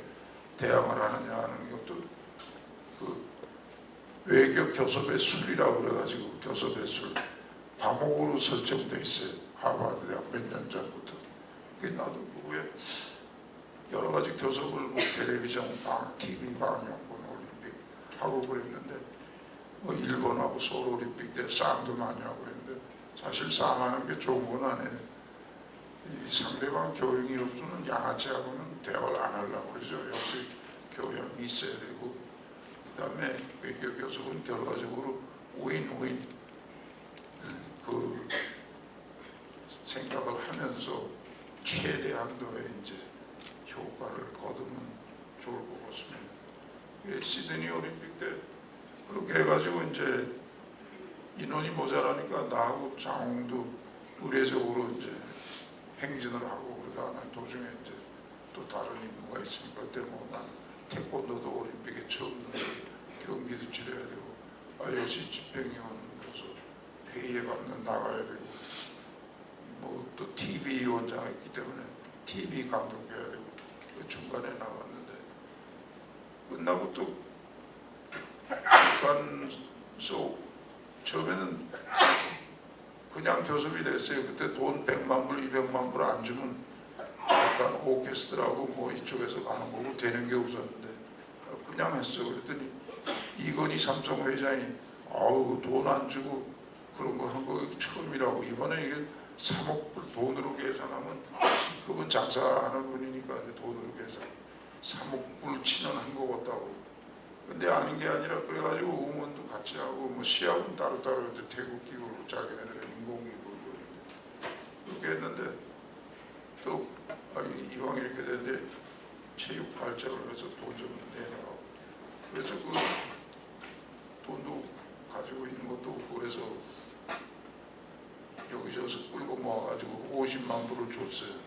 대항을 하느냐 하는 것도 그 외교교섭의 술이라고 그래가지고 교섭의 술 과목으로 설정돼 있어요. 하버드 대학 몇 년 전부터. 그게 나도 그거에 여러 가지 교섭을 뭐 텔레비전, TV 방영권 올림픽 하고 그랬는데 뭐 일본하고 서울 올림픽 때 싸움도 많이 하고 그랬는데 사실 싸움하는 게 좋은 건 아니에요. 이 상대방 교양이 없으면 양아치하고는 대화를 안 하려고 그러죠. 역시 교양이 있어야 되고 그 다음에 외교교섭은 결과적으로 윈윈 그 생각을 하면서 최대 한도의 이제 효과를 거두면 좋을 것 같습니다. 시드니 올림픽 때 그렇게 해가지고 이제 인원이 모자라니까 나하고 장홍도 의례적으로 이제 행진을 하고 그러다가 난 도중에 이제 또 다른 임무가 있으니까 그때 뭐 난 태권도도 올림픽에 처음 넣어서 경기도 치러야 되고 IOC 집행위원으로서 회의에 가면 나가야 되고 뭐 또 TV 위원장이 있기 때문에 TV 감독해야 되고 그 중간에 나갔는데 끝나고 또 북한서 처음에는 그냥 교섭이 됐어요. 그때 돈 100만 불, 200만 불 안 주면 약간 오케스트라하고 뭐 이쪽에서 가는 거고 되는 게 없었는데 그냥 했어. 그랬더니 이건희 삼성 회장이 아우 돈 안 주고 그런 거 한 거 처음이라고. 이번에 이게 3억 불 돈으로 계산하면 그분 장사하는 분이니까 돈으로 계산 3억 불 치는 한 거 같다고. 근데 아닌 게 아니라 그래가지고 응원도 같이 하고 뭐 시합은 따로따로 이제 태극기 걸고 자기네들은 인공기 걸고 그렇게 했는데 또 이왕 이렇게 됐는데 체육 발전을 해서 돈 좀 내놔라고. 그래서 그 돈도 가지고 있는 것도 없고 그래서 여기저기서 끌고 모아가지고 50만 불을 줬어요.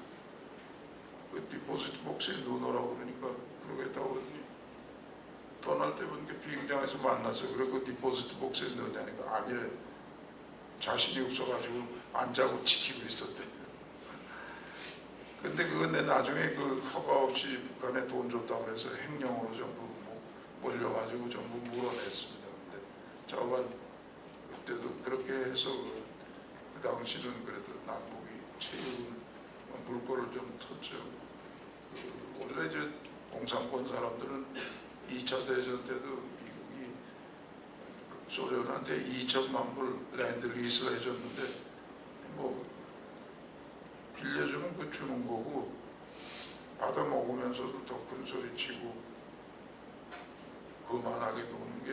그 디포지트 복스에 넣어놓으라고 그러니까 그러겠다고 그러더니 떠날 때 보니까 비행장에서 만났어. 그래 그 디포지트 복스에 넣으냐니까 아니래. 자신이 없어가지고 안 자고 지키고 있었대. 근데 그건 내 나중에 그 허가 없이 북한에 돈 줬다고 해서 행령으로 전부 몰려가지고 전부 물어냈습니다. 근데 저건 그때도 그렇게 해서 그 당시는 그래도 남북이 체육 물꼬를 좀 텄죠. 원래 이제 공산권 사람들은 2차 대전 때도 미국이 소련한테 2천만 불 랜드 리스를 해줬는데 뭐 빌려주면 그 주는 거고 받아 먹으면서도 더 큰 소리 치고 그만하게 노는 게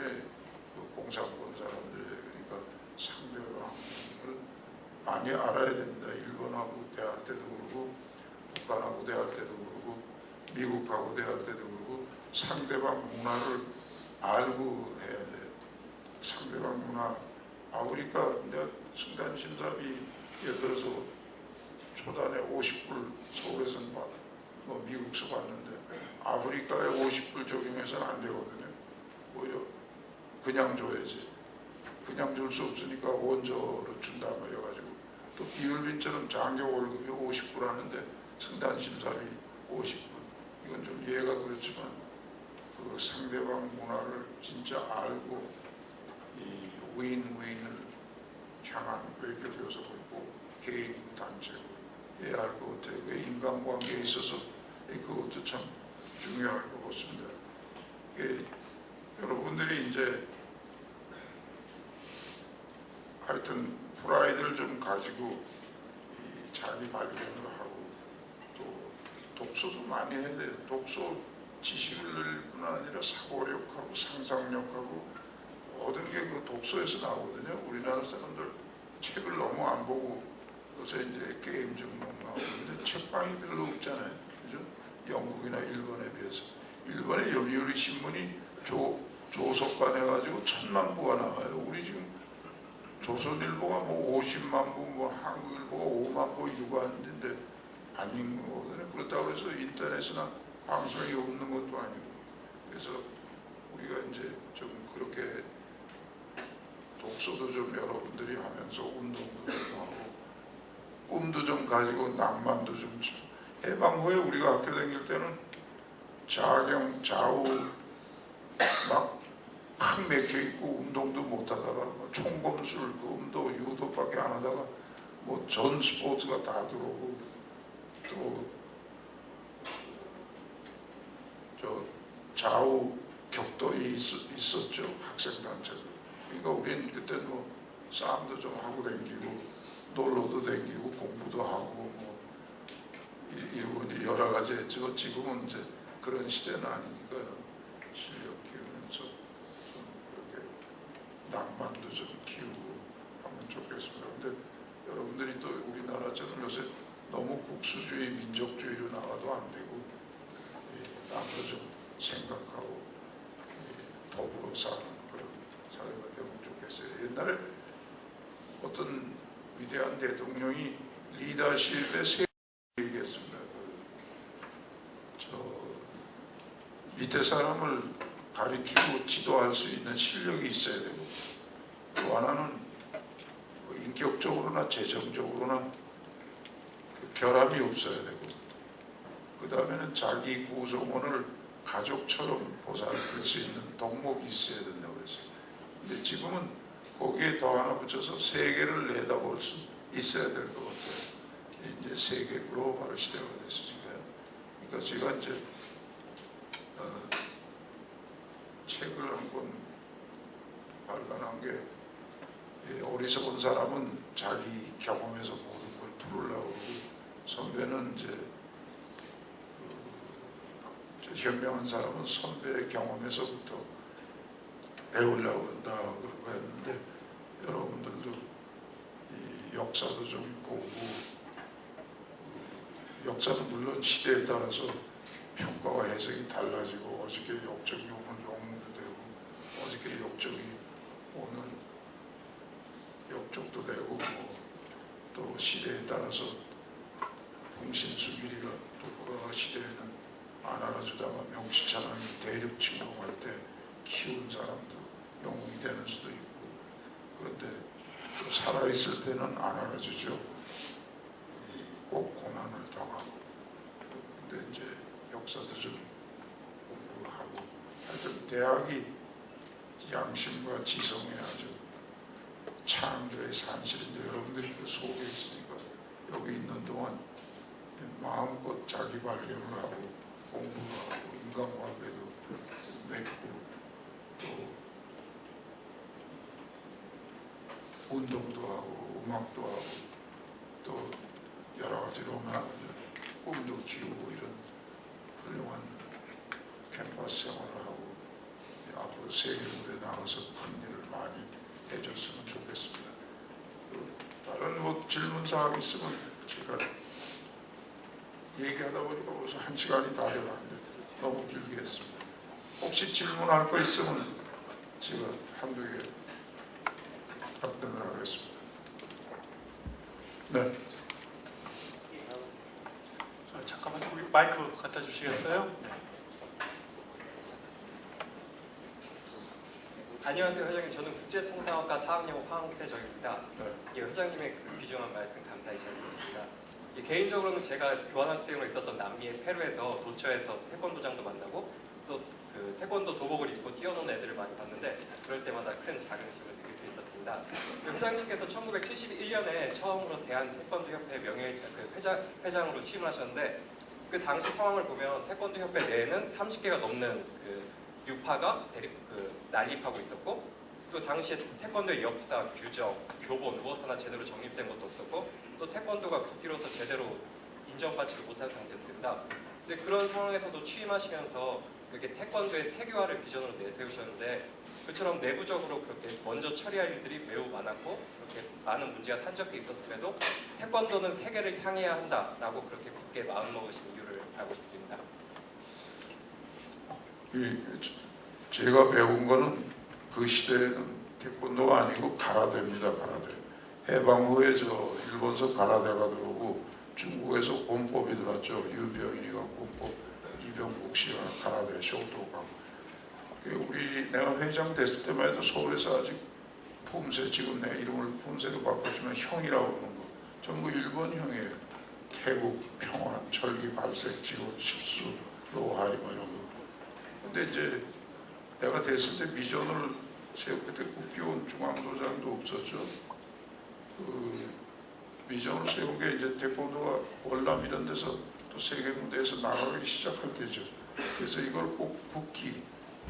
그 공산권 사람들이에요. 그러니까 상대방을 많이 알아야 됩니다. 일본하고 대할 때도 그러고 북한하고 대할 때도 그러고 미국하고 대할 때도 그러고 상대방 문화를 알고 해야 돼요. 상대방 문화 그러니까 내가 승단 심사비 예를 들어서 초단에 50불 서울에서는 뭐 미국서 받는데 아프리카에 50불 적용해서는 안 되거든요. 오히려 그냥 줘야지. 그냥 줄 수 없으니까 원조로 준다 이래가지고 또 비율빈처럼 장교 월급이 50불 하는데 승단 심사비 50불. 이건 좀 이해가 그렇지만 그 상대방 문화를 진짜 알고 이 윈윈을 향한 외교교섭을 꼭 개인이고 단체고 해야 할 것 같아요. 그 인간관계에 있어서 그것도 참 중요할 것 같습니다. 여러분들이 이제 하여튼 프라이드를 좀 가지고 이 자기 발견을 하고 또 독서도 많이 해야 돼요. 독서 지식을 늘릴 뿐 아니라 사고력하고 상상력하고 모든 게 그 독서에서 나오거든요. 우리나라 사람들 책을 너무 안 보고 그래서 이제 게임 중독 나오고 근데 책방이 별로 없잖아요. 그죠? 영국이나 일본에 비해서. 일본의 요미우리 신문이 조석관 해가지고 1000만 부가 나와요. 우리 지금 조선일보가 뭐 50만 부, 뭐 한국일보가 5만 부 이러고 하는데 안 읽는 거거든요. 그렇다고 해서 인터넷이나 방송이 없는 것도 아니고. 그래서 우리가 이제 좀 그렇게 독서도 좀 여러분들이 하면서 운동도 좀 하고 꿈도 좀 가지고 낭만도 좀 해방 후에 우리가 학교 다닐 때는 좌우 막팍 맥혀 있고 운동도 못 하다가 총검술, 금도, 유도밖에 안 하다가 뭐 전 스포츠가 다 들어오고 또 저 좌우 격돌이 있었죠, 학생단체도. 그러니까 우리는 그때 뭐 싸움도 좀 하고 다니고 놀러도 다니고 공부도 하고 뭐 이러고 이제 여러 가지 했죠. 지금은 이제 그런 시대는 아니니까 실력 키우면서 좀 그렇게 낭만도 좀 키우고 하면 좋겠습니다. 근데 여러분들이 또 우리나라처럼 요새 너무 국수주의, 민족주의로 나가도 안 되고 남도 좀 생각하고 더불어 사는 그런 사회가 되면 좋겠어요. 옛날에 어떤 위대한 대통령이 리더십의 세 얘기했습니다. 저 밑에 사람을 가리키고 지도할 수 있는 실력이 있어야 되고 또 하나는 인격적으로나 재정적으로나 결함이 없어야 되고 그 다음에는 자기 구성원을 가족처럼 보살필 수 있는 덕목이 있어야 된다고 했어요. 근데 지금은 거기에 더 하나 붙여서 세계를 내다볼 수 있어야 될 것 같아요. 이제 세계 글로벌 시대가 됐으니까요. 그러니까 제가 이제 책을 한 권 발간한 게 어리석은 사람은 자기 경험에서 모든 걸 풀으려고 그러고 선배는 이제 현명한 사람은 선배의 경험에서부터 배우려고 한다 그런 거였는데 여러분들도 이 역사도 좀 보고 역사는 물론 시대에 따라서 평가와 해석이 달라지고 어저께 역적이 오늘 영웅도 되고 어저께 역적이 오늘 역적도 되고 또 시대에 따라서 풍신수길이가 도쿠가와 시대에는 안 알아주다가 명치찬왕이 대륙 침공할 때 키운 사람도 영웅이 되는 수도 있고 그런데 또 살아있을 때는 안 알아주죠. 꼭 고난을 당하고 근데 이제 역사도 좀 공부를 하고 하여튼 대학이 양심과 지성의 아주 창조의 산실인데 여러분들이 그 속에 있으니까 여기 있는 동안 마음껏 자기 발견을 하고 공부를 하고 인간관계도 맺고 또 운동도 하고 음악도 하고 또 여러 가지로 꿈도 키우고 이런 훌륭한 캠퍼스 생활을 하고 앞으로 세계 무대에 나가서 큰 일을 많이 해줬으면 좋겠습니다. 다른 뭐 질문사항 있으면 제가 얘기하다 보니까 벌써 1시간이 다 돼가는데 너무 길게 했습니다. 혹시 질문할 거 있으면 제가 한두 개 답변을 하겠습니다. 네. 잠깐만 우리 마이크 갖다 주시겠어요? 안녕하세요 회장님. 저는 국제통상학과 4학년 황태정입니다. 네. 예, 회장님의 그 귀중한 말씀 감사히 잘 들었습니다. 예, 개인적으로는 제가 교환학생으로 있었던 남미의 페루에서 도처에서 태권도장도 만나고 또 그 태권도 도복을 입고 뛰어노는 애들을 많이 봤는데 그럴 때마다 큰 자긍심을 느낄 수 있었습니다. 회장님께서 1971년에 처음으로 대한태권도협회 회장으로 취임을 하셨는데 그 당시 상황을 보면 태권도협회 내에는 30개가 넘는 그 유파가 난립하고 있었고 또 당시에 태권도의 역사, 규정, 교본 무엇 하나 제대로 정립된 것도 없었고 또 태권도가 국기로서 제대로 인정받지도 못한 상태였습니다. 근데 그런 상황에서도 취임하시면서 이렇게 태권도의 세계화를 비전으로 내세우셨는데 그처럼 내부적으로 그렇게 먼저 처리할 일들이 매우 많았고 그렇게 많은 문제가 산적해 있었음에도 태권도는 세계를 향해야 한다라고 그렇게 굳게 마음먹으신 이유를 알고 싶습니다. 제가 배운 거는 그 시대에는 태권도가 아니고 가라데입니다. 가라데. 해방 후에 저 일본서 가라데가 들어오고 중국에서 곤법이 들어왔죠. 윤병인이가 곤법, 이병국 씨가 가라데, 쇼토가. 우리 내가 회장 됐을 때만 해도 서울에서 아직 품새, 지금 내 이름을 품새로 바꿔주면 형이라고 하는 거 전부 일본형이에요. 태국, 평안, 절기, 발색, 지원, 십수, 로하이 뭐 이런 거. 근데 이제 내가 됐을 때 미전을 그때 국기원 중앙도장도 없었죠. 그 미전을 세운 게 이제 태권도가 월남 이런 데서 또 세계 무대에서 나가기 시작할 때죠. 그래서 이걸 꼭 국기,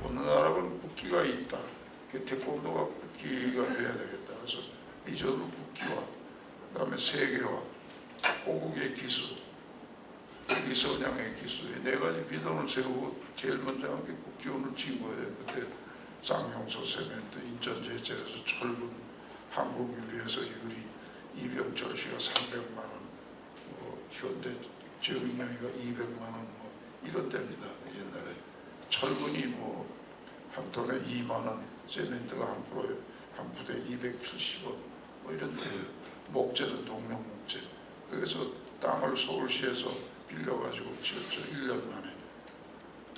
어느 나라는 국기가 있다. 그 태권도가 국기가 돼야 되겠다. 그래서 미전을 국기화, 그다음에 세계화, 호국의 기술, 기선양의 기술, 네 가지 비전을 세우고 제일 먼저 한 게 국기원을 진 거예요. 그때 쌍용소 세멘트, 인천제철에서 철분, 한국유리에서 유리, 이병철 씨가 300만 원, 뭐 현대 정영이가 200만 원, 뭐 이런 때입니다. 옛날에 철분이 뭐 한 톤에 2만 원, 세멘트가 한 부대 270원, 뭐 이런 때 목재는 동명목재. 그래서 땅을 서울시에서 빌려가지고 지었죠. 1년 만에.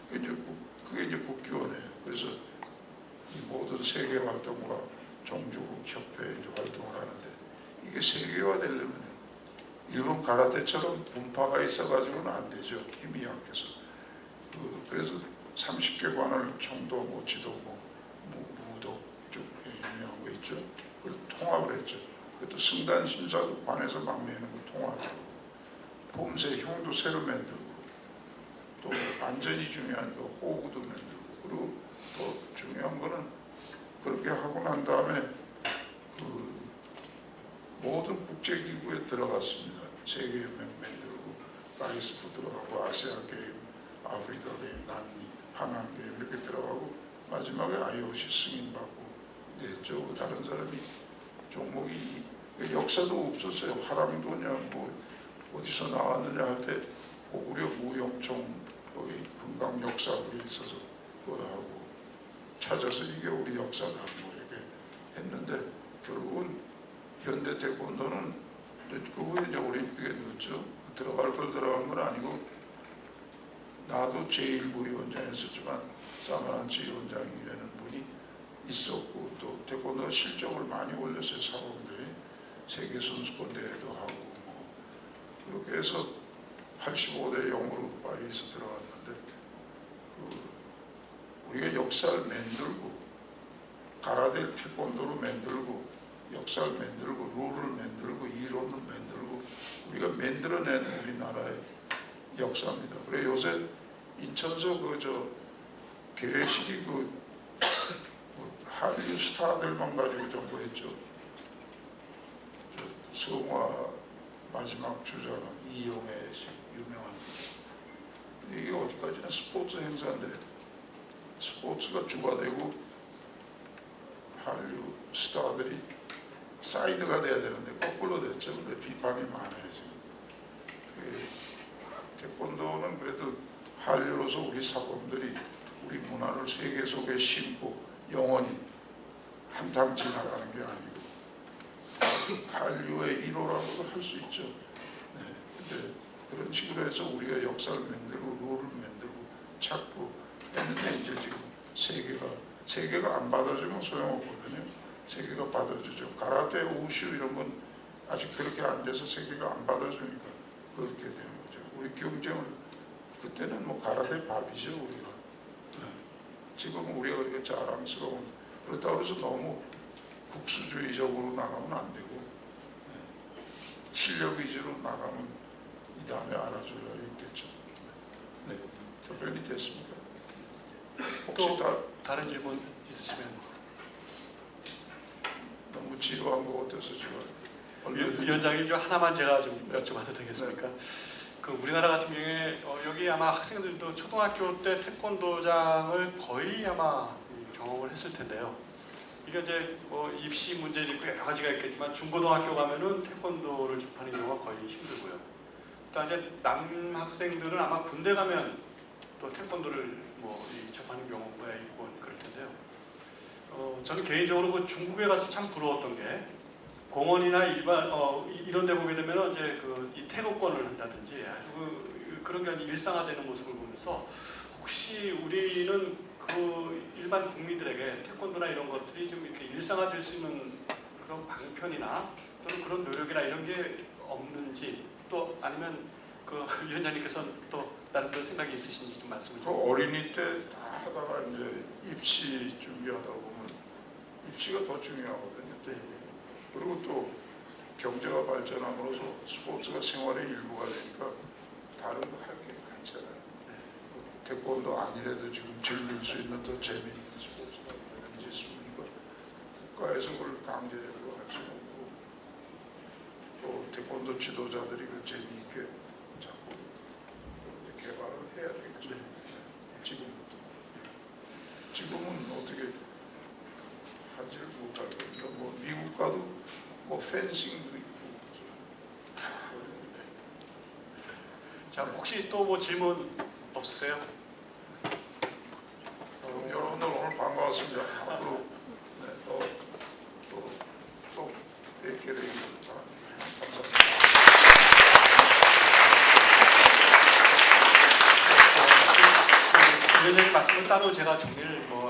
그게 이제 국기원이에요. 그래서 이 모든 세계 활동과 종주국 협회에 이제 활동을 하는데 이게 세계화 되려면 일본 가라테처럼 분파가 있어가지고는 안 되죠. 힘이 약해서. 그래서 30개관을 청도, 모치도, 무도 쪽 유명한 거 있죠. 그걸 통합을 했죠. 그것도 승단 심사도 관에서 막 내는 거 통합하고 봄새 형도 새로 만들고 또 안전이 중요한 거 호구도 만들고 그리고 또 중요한 거는 그렇게 하고 난 다음에 그 모든 국제기구에 들어갔습니다. 세계연맹 만들고 아이스프 들어가고 아세안 게임, 아프리카 게임, 남미, 파남 게임 이렇게 들어가고 마지막에 IOC 승인받고 했죠. 다른 사람이 종목이 역사도 없었어요. 화랑도냐 뭐 어디서 나왔느냐 할 때 고구려 무용총 거기 금강 역사부에 있어서 그걸 하고 찾아서 이게 우리 역사다 뭐 이렇게 했는데 결국은 현대 태권도는 그거 이제 올림픽에 넣었죠. 들어갈 걸 들어간 건 아니고 나도 제1부위원장이었지만 사마란치 위원장이라는 분이 있었고 또 태권도 실적을 많이 올렸어요. 사범들이 세계 선수권 대회도 하고 뭐 그렇게 해서 85대 0으로 파리에서 들어갔는데 우리가 역사를 만들고 가라델 태권도를 만들고 역사를 만들고 룰을 만들고 이론을 만들고 우리가 만들어낸 우리나라의 역사입니다. 그래 요새 인천서 개회식이 한류 스타들만 가지고 전부 했죠. 성화 마지막 주자는 이용의 유명한 이게 어디까지나 스포츠 행사인데 스포츠가 주가 되고 한류 스타들이 사이드가 돼야 되는데 거꾸로 됐죠. 근데 비판이 많아요 지금. 태권도는 그래도 한류로서 우리 사범들이 우리 문화를 세계 속에 심고 영원히 한탕 지나가는 게 아니고 한류의 1호라고도 할 수 있죠. 네. 근데 그런 식으로 해서 우리가 역사를 만들고 룰을 만들고 찾고 했는데 이제 지금 세계가 안 받아주면 소용없거든요. 세계가 받아주죠. 가라테, 우슈 이런 건 아직 그렇게 안 돼서 세계가 안 받아주니까 그렇게 되는 거죠. 우리 경쟁을 그때는 뭐 가라테 밥이죠 우리가. 네. 지금 우리가 그렇게 자랑스러운 그렇다고 해서 너무 국수주의적으로 나가면 안 되고 네. 실력 위주로 나가면 이 다음에 알아줄 날이 있겠죠. 네, 답변이 됐습니까? 혹시 다른 질문 있으시면 너무 지루한 것 같아서 지금 위원장님 좀 하나만 제가 좀 여쭤봐도 되겠습니까? 네. 그 우리나라 같은 경우에 여기 아마 학생들도 초등학교 때 태권도장을 거의 아마 경험을 했을 텐데요. 이게 이제 뭐 입시 문제도 있고 여러 가지가 있겠지만 중고등학교 가면은 태권도를 접하는 경우가 거의 힘들고요. 또 이제 남학생들은 아마 군대 가면 또 태권도를 뭐 접하는 경우가 있고 그럴 텐데요. 저는 개인적으로 그 중국에 가서 참 부러웠던 게 공원이나 일반 이런 데 보게 되면 이제 이 태극권을 한다든지 아주 그런 게 일상화되는 모습을 보면서 혹시 우리는 그 일반 국민들에게 태권도나 이런 것들이 좀 이렇게 일상화될 수 있는 그런 방편이나 또는 그런 노력이나 이런 게 없는지 또 아니면 그 위원장님께서는 또 다른 또 생각이 있으신지 좀 말씀을 그 좀. 어린이 때 다 하다가 이제 입시 준비하다 보면 입시가 더 중요하거든요. 네. 그리고 또 경제가 발전함으로써 스포츠가 생활의 일부가 되니까 다른 거 할 게 많잖아요. 태권도 아니래도 지금 즐길 수 있는 더 재미있는 스포츠가 뭐든지 있으니까 국가에서 그걸 강제적으로 할 수 없고 또 태권도 지도자들이 그 재미있게 자꾸 개발을 해야 되겠죠. 지금은 어떻게 하지를 못하고 그러니까 뭐 미국 가도 뭐 펜싱도 있고 자, 혹시 또 뭐 질문 없으세요? 여러분들 오늘 반가웠습니다. 앞으로 네, 또 뵙게 되기를 바랍니다. 감사합니다. 위원장님 말씀을 따로 제가 정리를 뭐